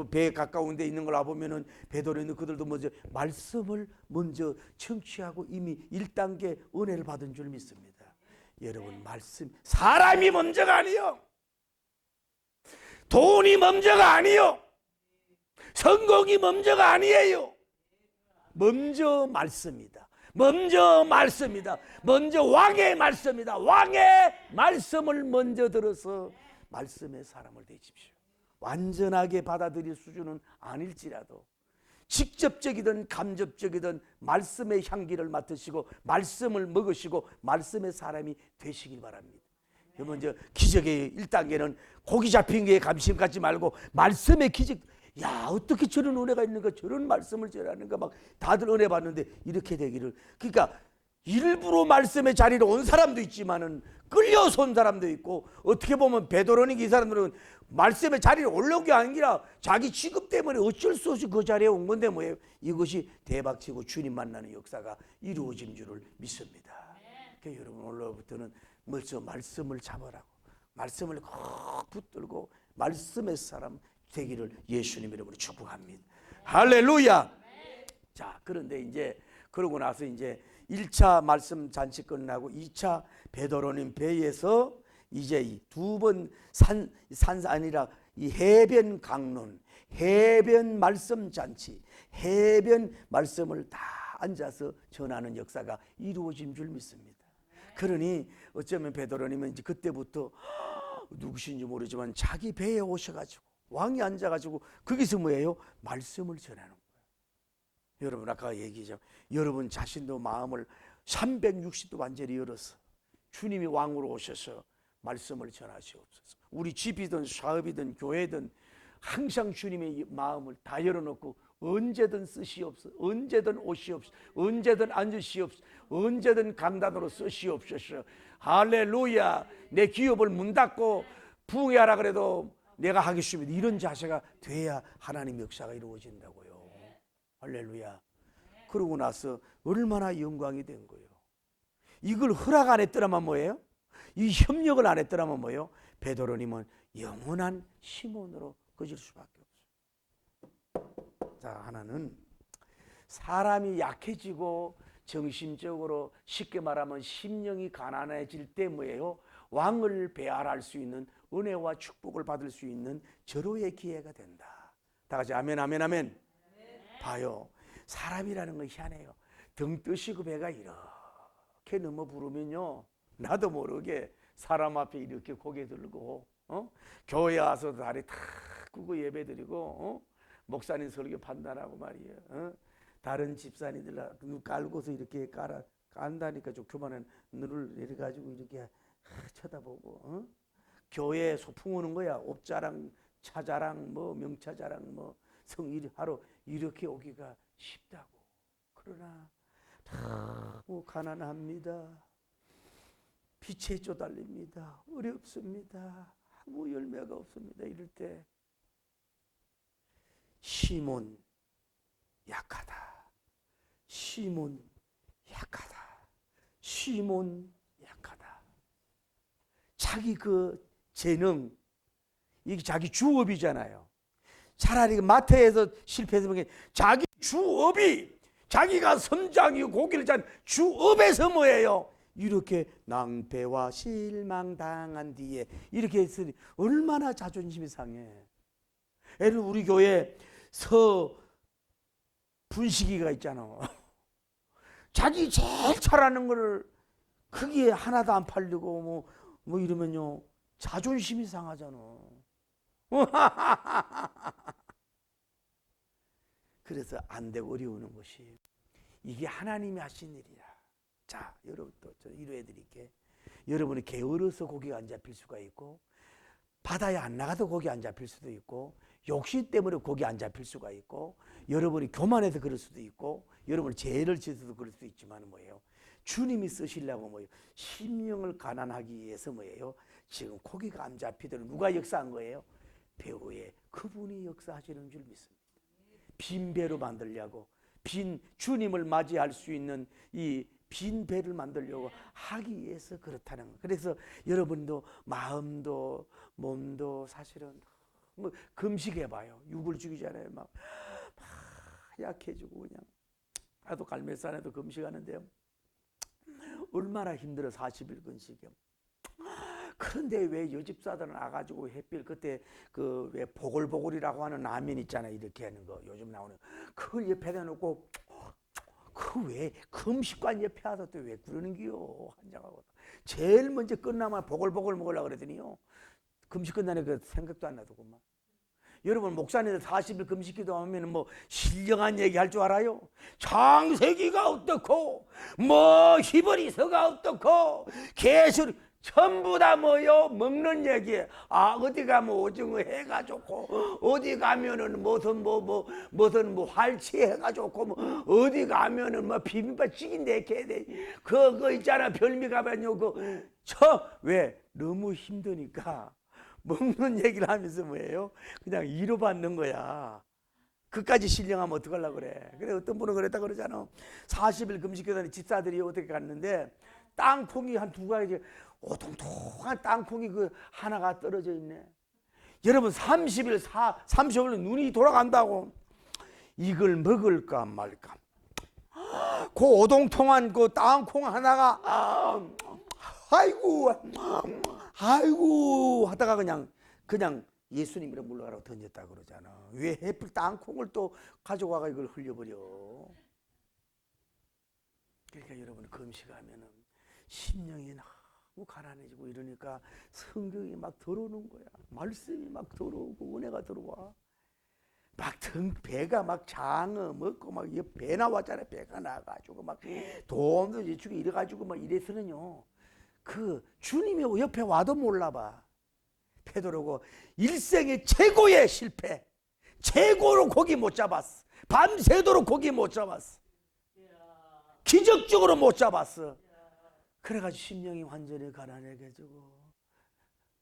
배 가까운 데 있는 걸 와보면은 베드로님 그들도 먼저 말씀을 먼저 청취하고 이미 1단계 은혜를 받은 줄 믿습니다. 여러분 말씀 사람이 먼저가 아니요. 돈이 먼저가 아니요. 성공이 먼저가 아니에요. 먼저 말씀이다. 먼저 말씀이다. 먼저 왕의 말씀이다. 왕의 말씀을 먼저 들어서 말씀의 사람을 되십시오. 완전하게 받아들일 수준은 아닐지라도 직접적이든 간접적이든 말씀의 향기를 맡으시고 말씀을 먹으시고 말씀의 사람이 되시길 바랍니다. 먼저 기적의 1단계는 고기 잡힌 게 감심 갖지 말고 말씀의 기적. 야 어떻게 저런 은혜가 있는가, 저런 말씀을 전하는가, 막 다들 은혜 받는데 이렇게 되기를. 그러니까 일부러 말씀의 자리로 온 사람도 있지만은 끌려서 온 사람도 있고, 어떻게 보면 베드로니까 이 사람들은 말씀의 자리에 올라온 게 아니라 자기 직업 때문에 어쩔 수 없이 그 자리에 온 건데 뭐예요? 이것이 대박치고 주님 만나는 역사가 이루어진 줄을 믿습니다. 그러니까 여러분 오늘부터는 먼저 말씀을 잡으라고, 말씀을 꼭 붙들고 말씀의 사람 되기를 예수님 이름으로 축복합니다. 할렐루야. 자, 그런데 이제 그러고 나서 이제 1차 말씀 잔치 끝나고 2차 베드로님 배에서 이제 두 번 산사 아니라 이 해변 강론, 해변 말씀 잔치, 해변 말씀을 다 앉아서 전하는 역사가 이루어진 줄 믿습니다. 그러니 어쩌면 베드로님은 이제 그때부터 누구신지 모르지만 자기 배에 오셔가지고 왕이 앉아가지고 거기서 뭐예요? 말씀을 전하는 거예요. 여러분 아까 얘기죠. 여러분 자신도 마음을 360도 완전히 열어서 주님이 왕으로 오셔서 말씀을 전하시옵소서. 우리 집이든 사업이든 교회든 항상 주님의 마음을 다 열어놓고 언제든 쓰시옵소서. 언제든 오시옵소서. 언제든 앉으시옵소서. 언제든 강단으로 쓰시옵소서. 할렐루야. 내 기업을 문 닫고 부흥하라 그래도 내가 하겠습니다. 이런 자세가 돼야 하나님의 역사가 이루어진다고요. 할렐루야. 그러고 나서 얼마나 영광이 된 거예요. 이걸 허락 안 했더라면 뭐예요? 이 협력을 안 했더라면 뭐예요? 베드로님은 영원한 시몬으로 꺼질 수밖에 없어요. 자, 하나는 사람이 약해지고 정신적으로 쉽게 말하면 심령이 가난해질 때 뭐예요? 왕을 배알할 수 있는 은혜와 축복을 받을 수 있는 절호의 기회가 된다. 다 같이 아멘 아멘 아멘. 봐요. 사람이라는 건 희한해요. 등 뜨시고 배가 이렇게 넘어 부르면요, 나도 모르게 사람 앞에 이렇게 고개 들고 교회 와서 다리 탁 끄고 예배드리고 목사님 설교 판단하고 말이에요. 다른 집사님들 눈 깔고서 이렇게 깐다니까 좀 교만한 눈을 내려가지고 이렇게 쳐다보고 교회에 소풍 오는 거야. 옷자랑, 차자랑, 뭐 명차자랑, 뭐 성일 하러 이렇게 오기가 쉽다고. 그러나 뭐 가난합니다. 빛에 쪼달립니다. 어렵습니다. 아무 열매가 없습니다. 이럴 때 시몬 약하다. 시몬 약하다. 시몬 약하다. 자기 그 재능, 이게 자기 주업이잖아요. 차라리 마태에서 실패해서 보면 자기 주업이, 자기가 선장이고 고기를 잔 주업에서 뭐예요? 이렇게 낭패와 실망당한 뒤에 이렇게 했으니 얼마나 자존심이 상해. 예를 우리 교회 분식이가 있잖아. 자기 제일 잘하는 거를 거기에 하나도 안 팔리고 뭐 이러면요 자존심이 상하잖아. 그래서 안 되고 어려우는 것이 이게 하나님이 하신 일이야. 자, 여러분 또 이루어 드릴게. 여러분이 게으러서 고기가 안 잡힐 수가 있고, 바다에 안 나가도 고기 안 잡힐 수도 있고, 욕심 때문에 고기 안 잡힐 수가 있고, 여러분이 교만해서 그럴 수도 있고, 여러분이 죄를 지어서도 그럴 수도 있지만 뭐예요? 주님이 쓰시려고 뭐예요? 심령을 가난하기 위해서 뭐예요? 지금 고기가 안 잡히도록 누가 역사한 거예요? 배후에 그분이 역사하시는 줄 믿습니다. 빈 배로 만들려고, 빈 주님을 맞이할 수 있는 이 빈 배를 만들려고 하기 위해서 그렇다는 거예요. 그래서 여러분도 마음도 몸도 사실은 뭐 금식해봐요. 육을 죽이잖아요. 막 약해지고 그냥. 나도 갈매산에도 금식하는데요. 얼마나 힘들어 40일 금식이요. 그런데 왜 여집사들은 와가지고 햇빛 그때 그 왜 보글보글이라고 하는 라면 있잖아요. 이렇게 하는 거 요즘 나오는 그걸 옆에다 놓고 그 왜 금식관 옆에 와서 또 왜 그러는기요? 한장하고 제일 먼저 끝나면 보글보글 먹으려고 그러더니요. 금식 끝나는 그 생각도 안 나더구만. 여러분 목사님들 40일 금식기도 하면 뭐 신령한 얘기 할 줄 알아요? 창세기가 어떻고 뭐 히브리서가 어떻고 개수리 전부 다 뭐요? 먹는 얘기에 어디 가면 오징어 해가 좋고 어디 가면은 무슨 활치 해가 좋고 뭐 어디 가면은 뭐 비빔밥 찌긴데 개돼 그거 있잖아. 별미 가면요 왜 너무 힘드니까 먹는 얘기를 하면서 뭐예요? 그냥 위로 받는 거야. 그까지 신령하면 어떡하려고 그래. 그래 어떤 분은 그랬다 그러잖아. 40일 금식하더니 집사들이 어떻게 갔는데 땅콩이 한 2가지 오동통한 땅콩이 그 하나가 떨어져 있네. 여러분 30일 눈이 돌아간다고. 이걸 먹을까 말까. 그 오동통한 그 땅콩 하나가 아이고 아이고 하다가 그냥 예수님이라 물러가라고 던졌다 그러잖아. 왜 해필 땅콩을 또 가져와가 이걸 흘려버려. 그러니까 여러분 금식하면은 심령이 너무 가난해지고 이러니까 성경이 막 들어오는 거야. 말씀이 막 들어오고 은혜가 들어와. 막 배가 막 장어 먹고 막 배 나왔잖아요. 배가 나가지고 막 돈도 주고 이래가지고 막 이래서는요. 그 주님이 옆에 와도 몰라봐. 베드로고 일생의 최고의 실패, 최고로 고기 못 잡았어. 밤새도록 고기 못 잡았어. 기적적으로 못 잡았어. 그래가지고 심령이 완전히 가난해가지고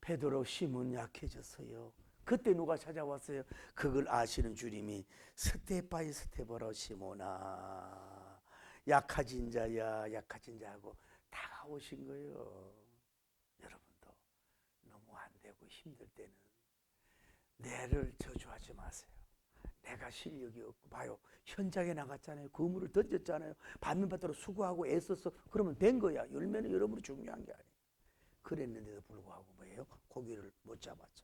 베드로 힘은 약해졌어요. 그때 누가 찾아왔어요? 그걸 아시는 주님이 스테파이 스테보라 시몬아 약하진 자야 약하진 자하고 다가오신 거예요. 여러분도 너무 안 되고 힘들 때는 내를 저주하지 마세요. 내가 실력이 없고 봐요. 현장에 나갔잖아요. 그물을 던졌잖아요. 반면받도록 수고하고 애써서 그러면 된 거야. 열매는 여러분이 중요한 게 아니에요. 그랬는데도 불구하고 뭐예요? 고기를 못 잡았죠.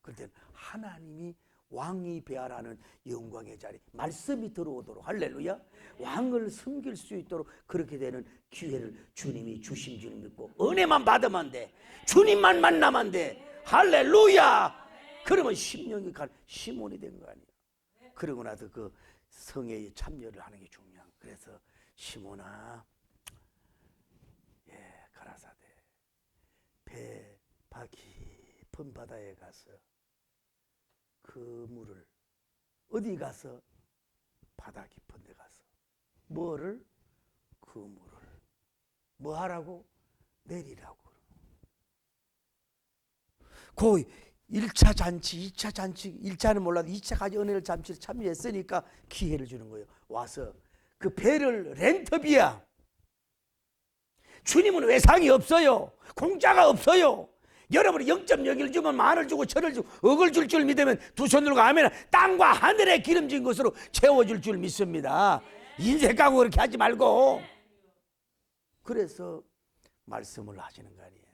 그럴 땐 하나님이 왕이 배하라는 영광의 자리 말씀이 들어오도록 할렐루야 왕을 섬길 수 있도록 그렇게 되는 기회를 주님이 주신 줄 믿고 은혜만 받으면 돼. 주님만 만나면 돼. 할렐루야. 그러면 심령이 시몬이 된 거 아니에요. 그러고 나서 그 성회에 참여를 하는 게 중요한. 그래서 시몬아 가라사대 배 깊은 바다에 가서 그 물을 어디 가서 바다 깊은 데 가서 뭐를 그 물을 뭐 하라고 내리라고. 그 1차 잔치 2차 잔치 1차는 몰라도 2차까지 은혜를 잔치를 참여했으니까 기회를 주는 거예요. 와서 그 배를 렌트비야. 주님은 외상이 없어요. 공짜가 없어요. 여러분이 0.01 주면 만을 주고 천을 주고 억을 줄 줄 믿으면 두 손 들고 하면 땅과 하늘에 기름진 것으로 채워줄 줄 믿습니다. 인생 까고 그렇게 하지 말고. 그래서 말씀을 하시는 거 아니에요.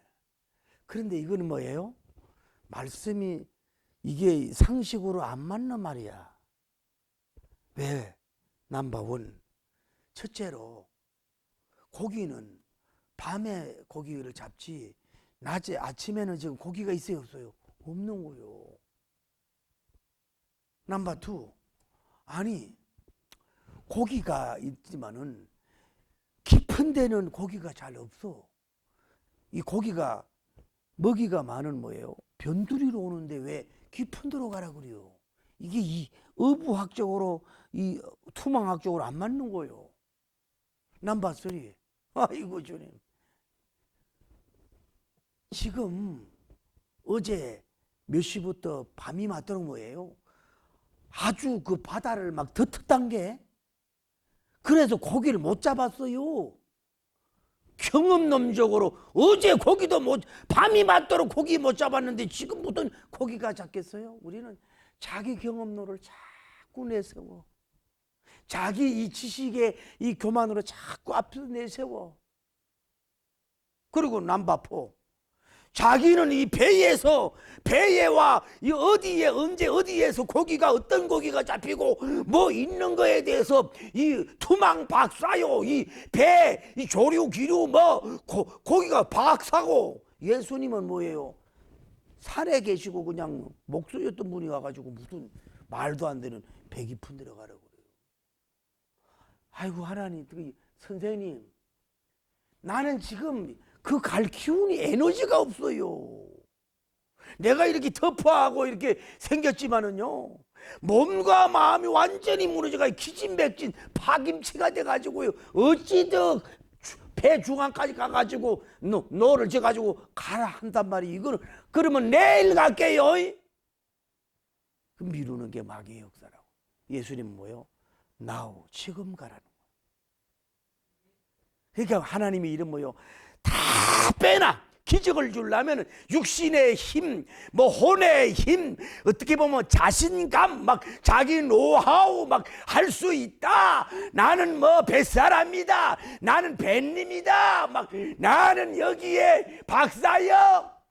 그런데 이거는 뭐예요? 말씀이 이게 상식으로 안 맞는 말이야. 왜? 넘버원. 첫째로 고기는 밤에 고기를 잡지 낮에 아침에는 지금 고기가 있어요 없어요? 없는 거요. 넘버 투. 아니 고기가 있지만은 깊은 데는 고기가 잘 없어. 이 고기가 먹이가 많은 뭐예요? 변두리로 오는데 왜 깊은 데로 가라 그래요? 이게 이 어부학적으로 이 투망학적으로 안 맞는 거예요. 넘버 3. 아이고 주님. 지금 어제 몇 시부터 밤이 맞도록 뭐예요? 아주 그 바다를 막 덮었단 게 그래서 고기를 못 잡았어요. 경험론적으로 어제 고기도 밤이 맞도록 고기 못 잡았는데 지금 무슨 고기가 잡겠어요? 우리는 자기 경험론을 자꾸 내세워. 자기 이 지식의 이 교만으로 자꾸 앞에서 내세워. 그리고 남바포. 자기는 이 배에와 이 어디에 언제 어디에서 고기가 어떤 고기가 잡히고 뭐 있는 거에 대해서 이 투망 박사요. 이 배, 이 조류 기류 뭐 고기가 박사고. 예수님은 뭐예요? 산에 계시고 그냥 목소리였던 분이 와가지고 무슨 말도 안 되는 배 깊은 데로 가라고 그래요. 아이고 하나님, 선생님, 나는 지금 그 갈 기운이 에너지가 없어요. 내가 이렇게 터프하고 이렇게 생겼지만은요 몸과 마음이 완전히 무너져가 기진맥진 파김치가 돼가지고요 어찌든 배 중앙까지 가가지고 노를 져가지고 가라 한단 말이에요. 이거는 그러면 내일 갈게요. 그 미루는 게 마귀의 역사라고. 예수님은 뭐요? now 지금 가라는 거예요. 그러니까 하나님의 이름 뭐요? 다 빼놔. 기적을 주려면 육신의 힘, 뭐 혼의 힘, 어떻게 보면 자신감, 막 자기 노하우 막 할 수 있다. 나는 뭐 뱃사람이다. 나는 뱃님이다. 막 나는 여기에 박사여.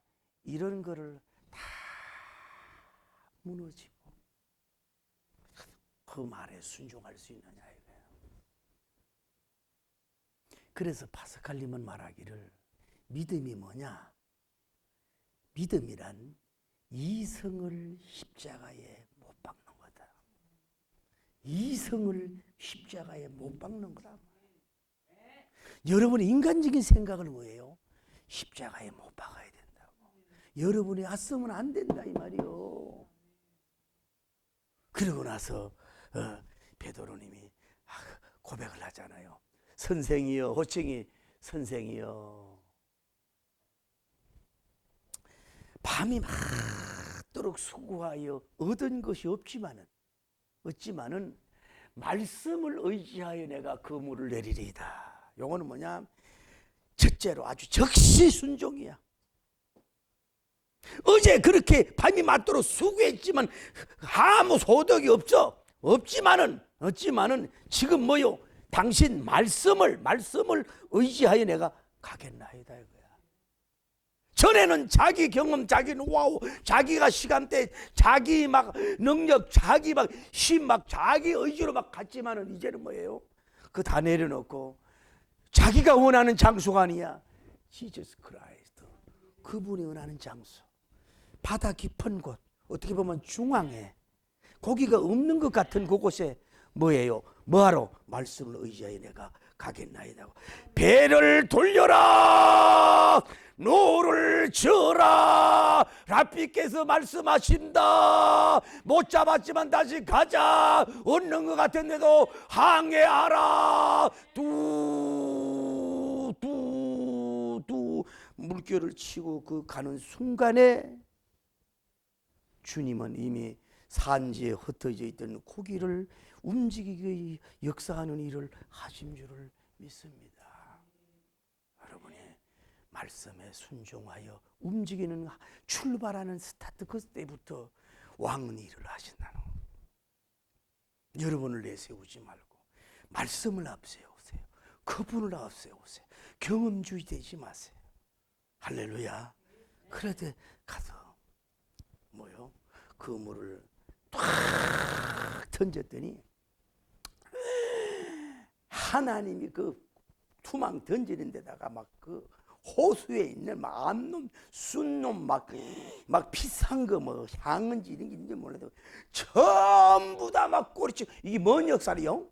이런 거를 다 무너지고 그 말에 순종할 수 있느냐 이거예요. 그래서 파스칼님은 말하기를 믿음이 뭐냐? 믿음이란 이성을 십자가에 못 박는 거다. 이성을 십자가에 못 박는 거다. 여러분의 인간적인 생각을 뭐예요? 십자가에 못 박아야 된다고. 여러분이 왔으면 안 된다 이 말이요. 그러고 나서 베드로님이 고백을 하잖아요. 선생이여, 호칭이 선생이여. 밤이 맞도록 수고하여 얻은 것이 없지만은 말씀을 의지하여 내가 그물을 내리리이다. 요거는 뭐냐? 첫째로 아주 적시 순종이야. 어제 그렇게 밤이 맞도록 수고했지만 아무 소득이 없지만은 지금 뭐요? 당신 말씀을 의지하여 내가 가겠나이다 이거야. 전에는 자기 경험, 자기 노하우, 자기가 시간대, 자기 막 능력, 자기 막 힘, 막 자기 의지로 막 갔지만은 이제는 뭐예요? 그거 다 내려놓고 자기가 원하는 장소가 아니야. 지저스 크라이스트. 그분이 원하는 장소. 바다 깊은 곳, 어떻게 보면 중앙에 고기가 없는 것 같은 그곳에 뭐예요? 뭐하러? 말씀을 의지하여 내가 가겠나이다. 배를 돌려라, 노를 저어라. 랍비께서 말씀하신다. 못 잡았지만 다시 가자. 얻는 것 같은데도 항해하라. 물결을 치고 그 가는 순간에 주님은 이미 산지에 흩어져 있던 고기를 움직이게 역사하는 일을 하신 줄을 믿습니다. 여러분이 말씀에 순종하여 움직이는 출발하는 스타트 그때부터 왕은 일을 하신다는 거. 여러분을 내세우지 말고 말씀을 앞세우세요. 그분을 앞세우세요. 경험주의 되지 마세요. 할렐루야. 그런데 가서 뭐요? 그물을 탁 던졌더니 하나님이 그 투망 던지는 데다가 막 그 호수에 있는 막 암놈, 순놈, 막 비싼 거 뭐 향은지 이런 게 있는지 몰라도 전부 다 막 꼬리치. 이게 뭔 역사리요?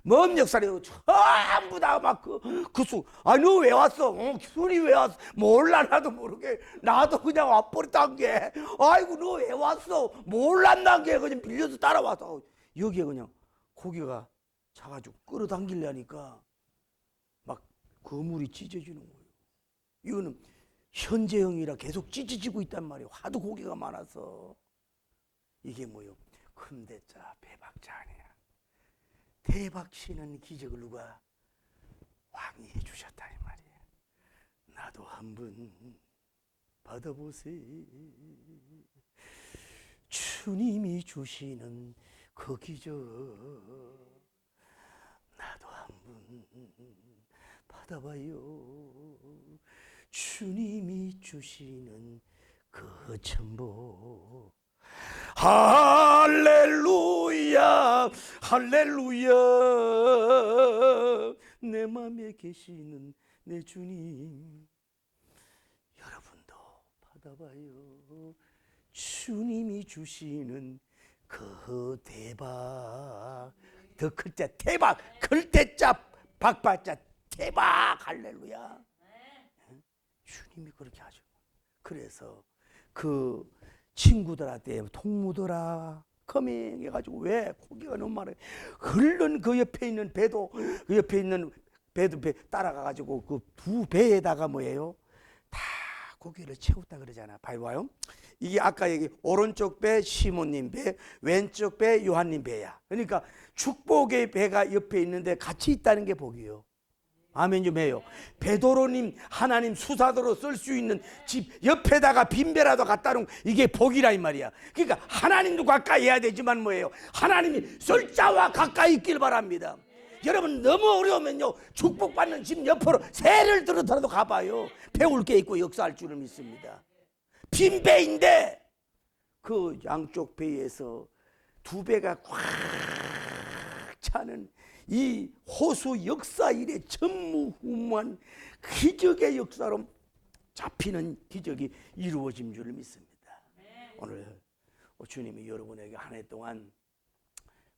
뭔 역사리요? 전부 다 막 그 수. 아, 너 왜 왔어? 술이 왜 왔어? 몰라, 나도 모르게. 나도 그냥 와버렸단 게. 아이고, 너 왜 왔어? 몰랐단 게 그냥 빌려서 따라와서 여기에 그냥 고기가 차가지고 끌어당기려니까 막 그물이 찢어지는 거예요. 이거는 현재형이라 계속 찢어지고 있단 말이에요. 하도 고기가 많아서. 이게 뭐요? 큰 대자 배박자 아니야. 대박치는 기적을 누가? 왕이 해주셨다 이 말이에요. 나도 한번 받아보세요. 주님이 주시는 그 기적 나도 한번 받아봐요. 주님이 주시는 그 전복. 할렐루야, 할렐루야. 내 맘에 계시는 내 주님. 여러분도 받아봐요. 주님이 주시는 그 대박. 더 클자 대박, 클때자 박박자 대박. 할렐루야. 주님이 그렇게 하죠. 그래서 그 친구들한테 통무더라 커밍 해가지고, 왜? 고기가 너무 많아요. 흘른 그 옆에 있는 배도, 그 옆에 있는 배도 배 따라가가지고 그 두 배에다가 뭐예요? 다 고기를 채웠다 그러잖아. 봐봐요. 이게 아까 얘기 오른쪽 배 시몬님 배, 왼쪽 배 요한님 배야. 그러니까 축복의 배가 옆에 있는데 같이 있다는 게 복이요. 아멘 좀 해요. 베드로님 하나님 수사도로 쓸 수 있는 집 옆에다가 빈배라도 갖다 놓은 이게 복이라 이 말이야. 그러니까 하나님도 가까이 해야 되지만 뭐예요? 하나님이 쓸 자와 가까이 있길 바랍니다. 여러분 너무 어려우면요 축복받는 집 옆으로 새를 들어더라도 가봐요. 배울 게 있고 역사할 줄을 믿습니다. 빈배인데 그 양쪽 배에서 두 배가 꽉 차는 이 호수 역사 이래 전무후무한 기적의 역사로 잡히는 기적이 이루어진 줄 믿습니다. 오늘 주님이 여러분에게 한 해 동안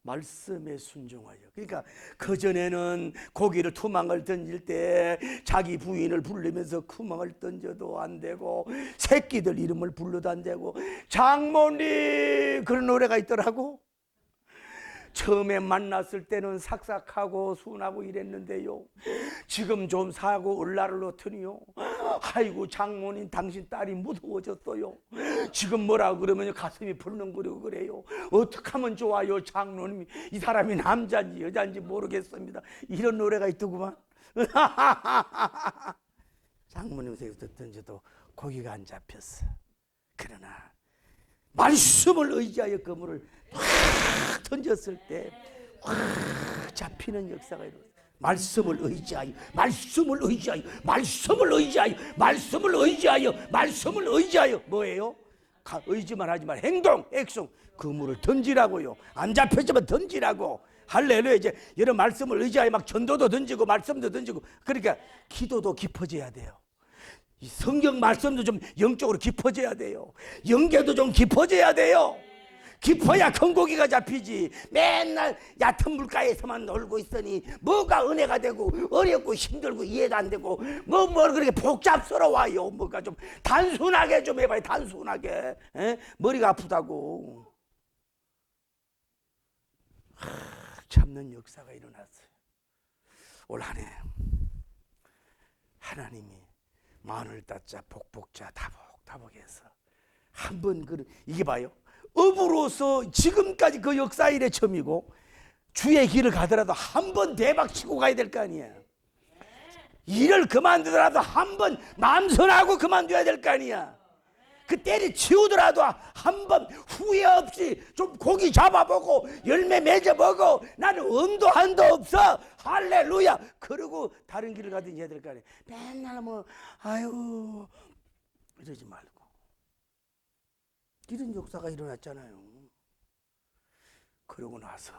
말씀에 순종하여, 그러니까 그전에는 고기를 투망을 던질 때 자기 부인을 부르면서 투망을 던져도 안 되고 새끼들 이름을 불러도 안 되고, 장모님 그런 노래가 있더라고. 처음에 만났을 때는 삭삭하고 순하고 이랬는데요, 지금 좀 사고 을날을 놓더니요, 아이고 장모님 당신 딸이 무서워졌어요. 지금 뭐라 그러면 가슴이 벌렁거리고 그래요. 어떻게 하면 좋아요 장로님, 이 사람이 남자인지 여자인지 모르겠습니다. 이런 노래가 있더구만. 장모님 새부터 던져도 고기가 안 잡혔어. 그러나 말씀을 의지하여 그물을 확 던졌을 때 확 잡히는 역사가 일어났어요. 말씀을 의지하여, 말씀을 의지하여, 말씀을 의지하여, 말씀을 의지하여, 말씀을 의지하여. 뭐예요? 의지만 하지 말, 행동, 액션. 그물을 던지라고요. 안 잡혔지만 던지라고. 할렐루야. 이제 여러 말씀을 의지하여 막 전도도 던지고 말씀도 던지고. 그러니까 기도도 깊어져야 돼요. 이 성경 말씀도 좀 영적으로 깊어져야 돼요. 영계도 좀 깊어져야 돼요. 깊어야 큰 고기가 잡히지. 맨날 얕은 물가에서만 놀고 있으니 뭐가 은혜가 되고 어렵고 힘들고 이해도 안 되고 뭐 그렇게 복잡스러워요. 뭐가 좀 단순하게 좀 해봐요. 단순하게. 에? 머리가 아프다고. 참는 역사가 일어났어요. 올 한 해 하나님이 마늘 따자 복복자 다복다복해서 한번 이게 봐요. 업으로서 지금까지 그 역사 일의 처음이고, 주의 길을 가더라도 한 번 대박 치고 가야 될 거 아니야. 일을 그만두더라도 한 번 마음선하고 그만둬야 될 거 아니야. 그 때려치우더라도 한 번 후회 없이 좀 고기 잡아보고 열매 맺어보고, 나는 엄도 한도 없어. 할렐루야. 그러고 다른 길을 가든지 해야 될 거 아니야. 맨날 뭐 아유 이러지 말고. 이런 역사가 일어났잖아요. 그러고 나서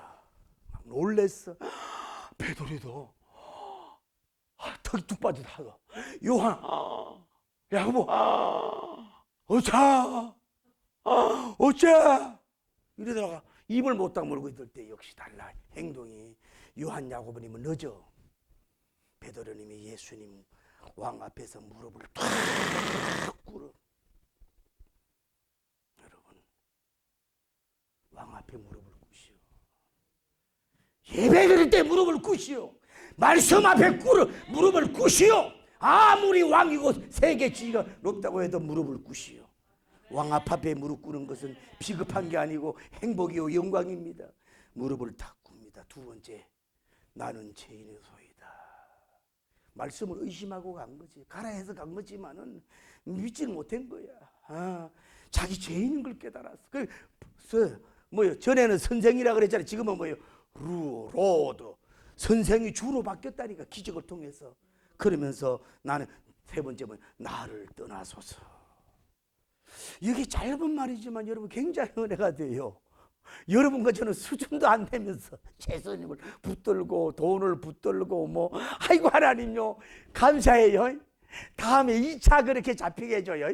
막 놀랬어. 베드로도 턱이 뚝 빠지다. 요한, 야고보, 어째 이러다가 입을 못 다물고 있을 때 역시 달라. 행동이. 요한, 야고보님은 늦어. 베드로님이 예수님 왕 앞에서 무릎을 탁 꿇어. 왕 앞에 무릎을 꿇으시오. 예배 드릴 때 무릎을 꿇으시오. 말씀 앞에 무릎을 꿇으시오. 아무리 왕이고 세계 지위가 높다고 해도 무릎을 꿇으시오. 왕 앞에 무릎 꿇는 것은 비겁한 게 아니고 행복이요 영광입니다. 무릎을 탁 꿇습니다. 두 번째, 나는 죄인의 소이다. 말씀을 의심하고 간 거지. 가라 해서 간 거지만은 믿지는 못한 거야. 자기 죄인인 걸 깨달았어. 뭐요? 전에는 선생이라 그랬잖아요. 지금은 뭐요? 로드. 선생이 주로 바뀌었다니까, 기적을 통해서. 그러면서 나는 세 번째는 나를 떠나소서. 이게 짧은 말이지만 여러분 굉장히 은혜가 돼요. 여러분과 저는 수준도 안 되면서 예수님을 붙들고 돈을 붙들고 뭐 아이고 하나님요 감사해요. 다음에 2차 그렇게 잡히게 해줘요.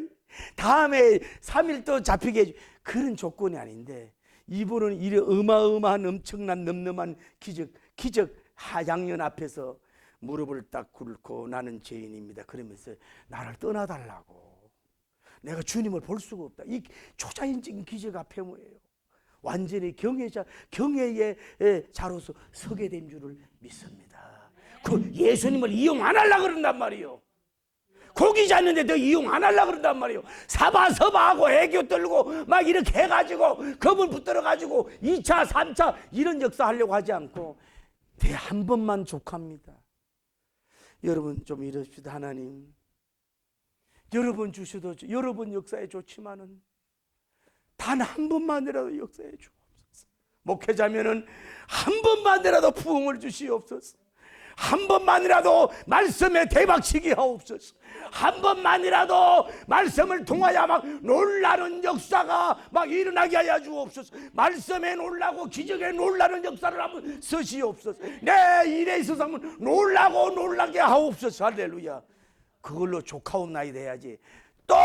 다음에 3일 또 잡히게 해줘. 그런 조건이 아닌데 이분은 이래 어마어마한 엄청난 넘넘한 기적 하장년 앞에서 무릎을 딱 꿇고 나는 죄인입니다. 그러면서 나를 떠나달라고. 내가 주님을 볼 수가 없다. 이 초자연적인 기적 앞에 뭐예요? 완전히 경외의 자로서 서게 된 줄을 믿습니다. 그 예수님을 이용 안 하려고 그런단 말이에요. 고기 잡는데 더 이용 안 하려고 그런단 말이에요. 사바하고 애교 떨고 막 이렇게 해가지고 겁을 붙들어가지고 2차 3차 이런 역사 하려고 하지 않고 대 한 번만 족합니다. 여러분 좀 이럽시다. 하나님, 여러 번 주셔도 여러 번 역사해 좋지만은 단 한 번만이라도 역사해 주옵소서. 목회자면은 한 번만이라도 부흥을 주시옵소서. 한 번만이라도 말씀에 대박치게 하옵소서. 한 번만이라도 말씀을 통하여 막 놀라는 역사가 막 일어나게 하여 주옵소서. 말씀에 놀라고 기적에 놀라는 역사를 한번 쓰시옵소서. 내 일에 있어서 한번 놀라고 놀라게 하옵소서. 할렐루야. 그걸로 족하옵나이다 해야지. 또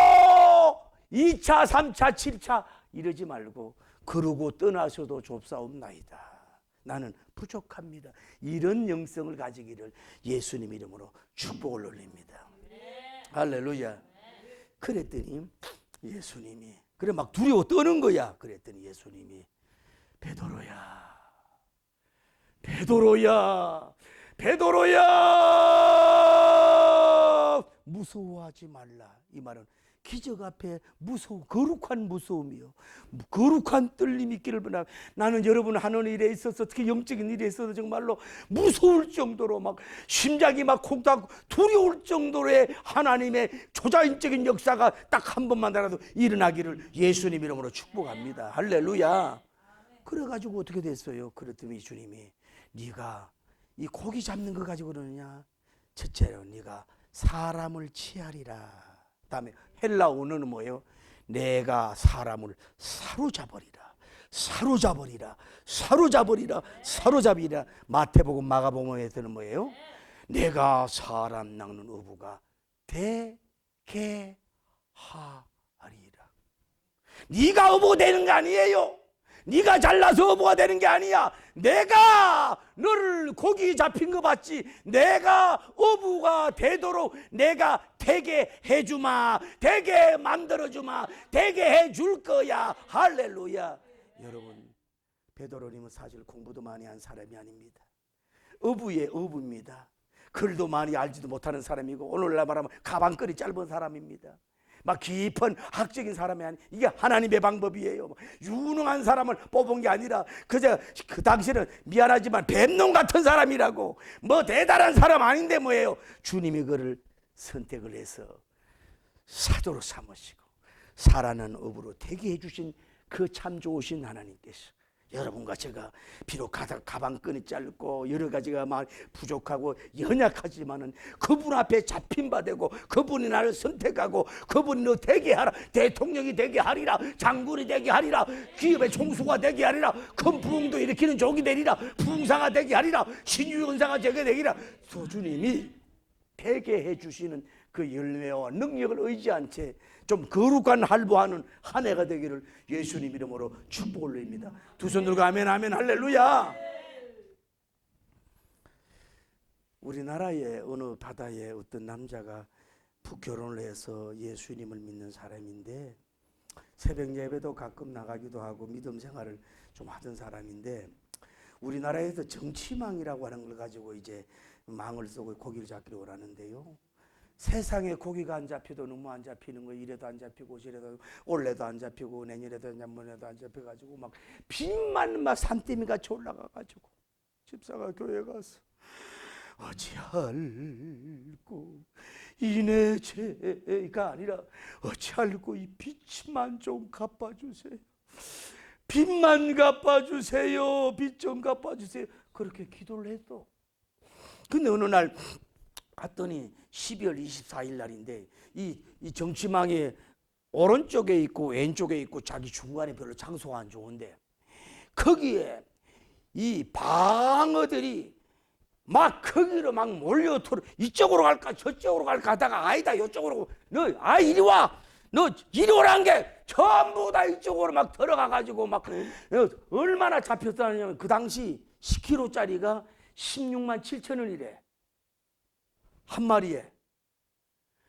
2차 3차 7차 이러지 말고 그러고 떠나셔도 좁사옵나이다. 나는 부족합니다. 이런 영성을 가지기를 예수님 이름으로 축복을 올립니다. 할렐루야. 그랬더니 예수님이 그래 막 두려워 떠는 거야. 그랬더니 예수님이 베드로야, 베드로야, 베드로야, 무서워하지 말라. 이 말은 기적 앞에 거룩한 무서움이요, 거룩한 떨림이 있기를 바라. 나는 여러분 하는 일에 있어서, 특히 영적인 일에 있어서 정말로 무서울 정도로 막 심장이 막 콩닥 두려울 정도의 하나님의 초자연적인 역사가 딱 한 번만이라도 일어나기를 예수님 이름으로 축복합니다. 할렐루야. 그래가지고 어떻게 됐어요? 그랬더니 주님이 네가 이 고기 잡는 거 가지고 그러느냐? 첫째로 네가 사람을 취하리라. 다음에 헬라 언어는 뭐예요? 내가 사람을 사로잡으리라, 사로잡으리라, 사로잡으리라, 사로잡으리라. 마태복음 마가복음에서는 뭐예요? 내가 사람 낚는 어부가 되게 하리라. 네가 어부 되는 게 아니에요. 네가 잘나서 어부가 되는 게 아니야. 내가 너를 고기 잡힌 거 봤지? 내가 어부가 되도록 내가 되게 해주마, 되게 만들어주마, 되게 해줄 거야. 할렐루야. 여러분, 베드로님은 사실 공부도 많이 한 사람이 아닙니다. 어부의 어부입니다. 글도 많이 알지도 못하는 사람이고, 오늘날 말하면 가방끈이 짧은 사람입니다. 막 깊은 학적인 사람이 아니, 이게 하나님의 방법이에요. 유능한 사람을 뽑은 게 아니라 그저 그 당시는 미안하지만 뱀놈 같은 사람이라고, 뭐 대단한 사람 아닌데 뭐예요. 주님이 그를 선택을 해서 사도로 삼으시고 살아난 업으로 되게 해주신 그 참 좋으신 하나님께서 여러분과 제가 비록 가방끈이 짧고 여러 가지가 막 부족하고 연약하지만은 그분 앞에 잡힌 바 되고, 그분이 나를 선택하고 그분이 너 되게 하라, 대통령이 되게 하리라, 장군이 되게 하리라, 기업의 총수가 되게 하리라, 큰 부흥도 일으키는 종이 되리라, 부흥사가 되게 하리라, 신유연사가 되게 되리라. 주님이 되게 해주시는 그 열매와 능력을 의지한 채 좀 거룩한 할보하는 한 해가 되기를 예수님 이름으로 축복을 올립니다. 두 손 들고 아멘 아멘 할렐루야. 우리나라의 어느 바다에 어떤 남자가 결혼을 해서 예수님을 믿는 사람인데, 새벽 예배도 가끔 나가기도 하고 믿음 생활을 좀 하던 사람인데, 우리나라에서 정치망이라고 하는 걸 가지고 이제 망을 쓰고 고기를 잡기로 하는데요. 세상에 고기가 안 잡혀도 너무 안 잡히는 거, 이래도 안 잡히고 저래도, 올해도 안 잡히고 내년에도 내년에도 안 잡혀가지고 막 빚만 막 산더미 같이 올라가가지고 집사가 교회 가서 어찌할꼬 이내 죄가 아니라 어찌할꼬 이 빚만 좀 갚아주세요, 빚만 갚아주세요, 빚 좀 갚아주세요, 그렇게 기도를 했어. 근데 어느 날 갔더니 12월 24일 날인데 이 정치망이 오른쪽에 있고 왼쪽에 있고 자기 중간에 별로 장소가 안 좋은데, 거기에 이 방어들이 막 거기로 막 몰려들어, 이쪽으로 갈까 저쪽으로 갈까 하다가 아니다 이쪽으로, 너 이리 와, 너 이리 오라는 게 전부 다 이쪽으로 막 들어가가지고 막 얼마나 잡혔다냐면 그 당시 10kg짜리가 16만 7천 원이래 한 마리에.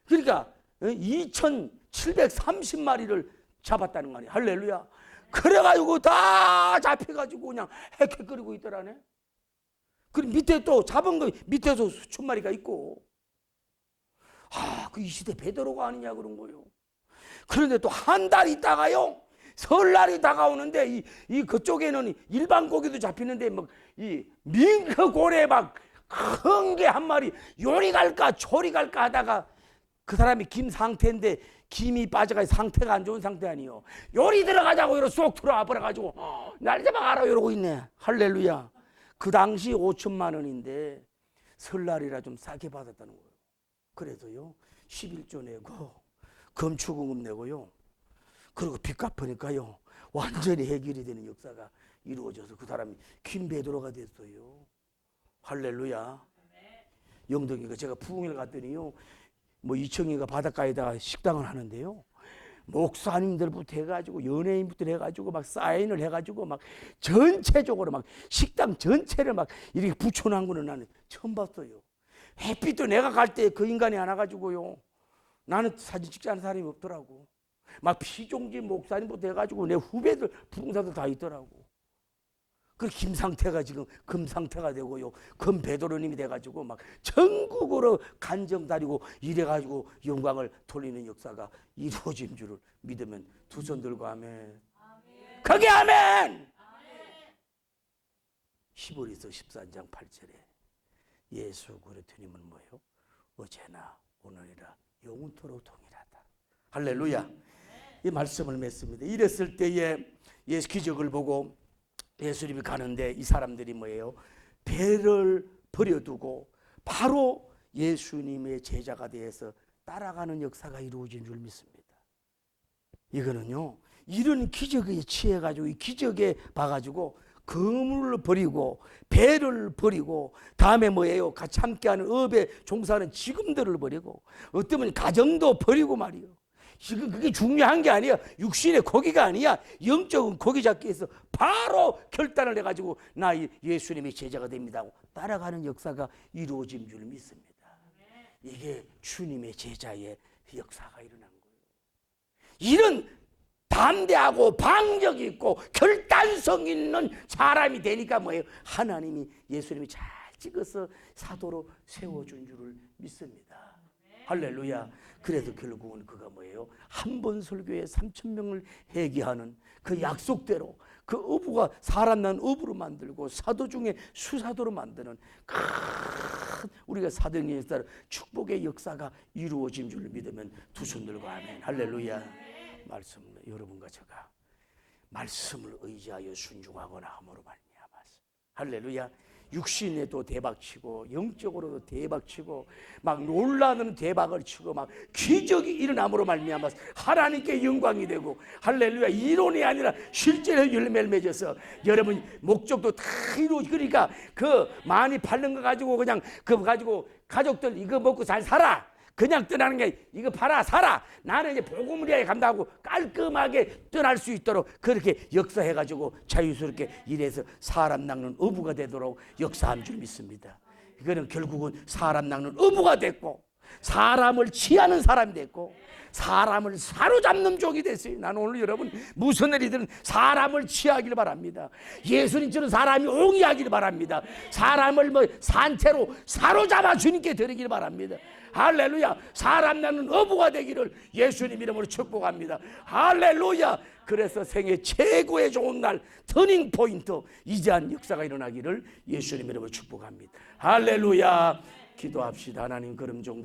그러니까 2,730마리를 잡았다는 거 아니야. 할렐루야. 그래가지고 다 잡혀가지고 그냥 헥헥거리고 있더라네. 그리고 밑에 또 잡은 거 밑에도 수천 마리가 있고, 그 이 시대 베드로가 아니냐 그런 거예요. 그런데 또 한 달 있다가요, 설날이 다가오는데 이 그쪽에는 일반 고기도 잡히는데 막 이 밍크 고래 막 큰 게 한 마리 요리 갈까 조리 갈까 하다가 그 사람이 김상태인데 김이 빠져가 상태가 안 좋은 상태 아니요. 요리 들어가자고 이러고 쏙 들어와 버려가지고 날 좀 알아 이러고 있네. 할렐루야. 그 당시 5천만 원인데 설날이라 좀 싸게 받았다는 거예요. 그래서요 11조 내고 검수공금 내고요. 그리고 빚 갚으니까요 완전히 해결이 되는 역사가 이루어져서 그 사람이 김베드로가 됐어요. 할렐루야. 영덕이가 제가 부흥회를 갔더니요 뭐 이청이가 바닷가에다가 식당을 하는데요 목사님들부터 해가지고 연예인부터 해가지고 막 사인을 해가지고 막 전체적으로 막 식당 전체를 막 이렇게 붙여놓은 거는 나는 처음 봤어요. 햇빛도 내가 갈 때 그 인간이 안 와가지고요 나는 사진 찍지 않은 사람이 없더라고. 막 피종지 목사님부터 해가지고 내 후배들 부흥사도 다 있더라고. 그 김상태가 지금 금상태가 되고요 금베드로님이 돼가지고 막 전국으로 간정 다리고 이래가지고 영광을 돌리는 역사가 이루어진 줄을 믿으면 두 손 들고 아멘. 그게 아멘. 히브리서 13장 8절에 예수 그리스도님은 뭐예요? 어제나 오늘이라 영원토록 동일하다. 할렐루야. 이 말씀을 맺습니다. 이랬을 때에 예수 기적을 보고 예수님이 가는데 이 사람들이 뭐예요? 배를 버려두고 바로 예수님의 제자가 되어서 따라가는 역사가 이루어진 줄 믿습니다. 이거는요 이런 기적에 취해가지고 이 기적에 봐가지고 그물을 버리고 배를 버리고 다음에 뭐예요? 같이 함께하는 업에 종사하는 직원들을 버리고 어쩌면 가정도 버리고 말이요. 지금 그게 중요한 게 아니야. 육신의 고기가 아니야. 영적인 고기 잡기 위해서 바로 결단을 해가지고 나 예수님의 제자가 됩니다 하고 따라가는 역사가 이루어진 줄 믿습니다. 이게 주님의 제자의 역사가 일어난 거예요. 이런 담대하고 방력 있고 결단성 있는 사람이 되니까 뭐예요? 하나님이 예수님이 잘 찍어서 사도로 세워준 줄을 믿습니다. 할렐루야. 그래서 결국은 그가 뭐예요? 한 번 설교에 3,000명을 회개하는 그 약속대로 그 어부가 사람 난 어부로 만들고 사도 중에 수사도로 만드는 큰 우리가 사도행전 역사로 축복의 역사가 이루어진 줄 믿으면 두 손 들고 아멘. 할렐루야. 말씀 여러분과 제가 말씀을 의지하여 순종하거나 함으로 말미암아서 할렐루야. 육신에도 대박치고 영적으로도 대박치고 막 놀라는 대박을 치고 막 기적이 일어남으로 말미암아서 하나님께 영광이 되고 할렐루야. 이론이 아니라 실제로 열매를 맺어서 여러분 목적도 다 이루어지. 그러니까 그 많이 팔는 거 가지고 그냥 그거 가지고 가족들 이거 먹고 잘 살아 그냥 떠나는 게 이거 팔아 사라. 나는 이제 복음을 위하여 간다고 깔끔하게 떠날 수 있도록 그렇게 역사해가지고 자유스럽게 일해서 사람 낚는 어부가 되도록 역사한 줄 믿습니다. 이거는 결국은 사람 낚는 어부가 됐고 사람을 취하는 사람이 됐고 사람을 사로잡는 종이 됐어요. 나는 오늘 여러분 무슨 일이든 사람을 취하기를 바랍니다. 예수님처럼 사람이 옹이하기를 바랍니다. 사람을 뭐 산채로 사로잡아 주님께 드리기를 바랍니다. 할렐루야. 사람 낳는 어부가 되기를 예수님 이름으로 축복합니다. 할렐루야. 그래서 생애 최고의 좋은 날 터닝 포인트 이제한 역사가 일어나기를 예수님 이름으로 축복합니다. 할렐루야. 기도합시다. 하나님 그럼 좀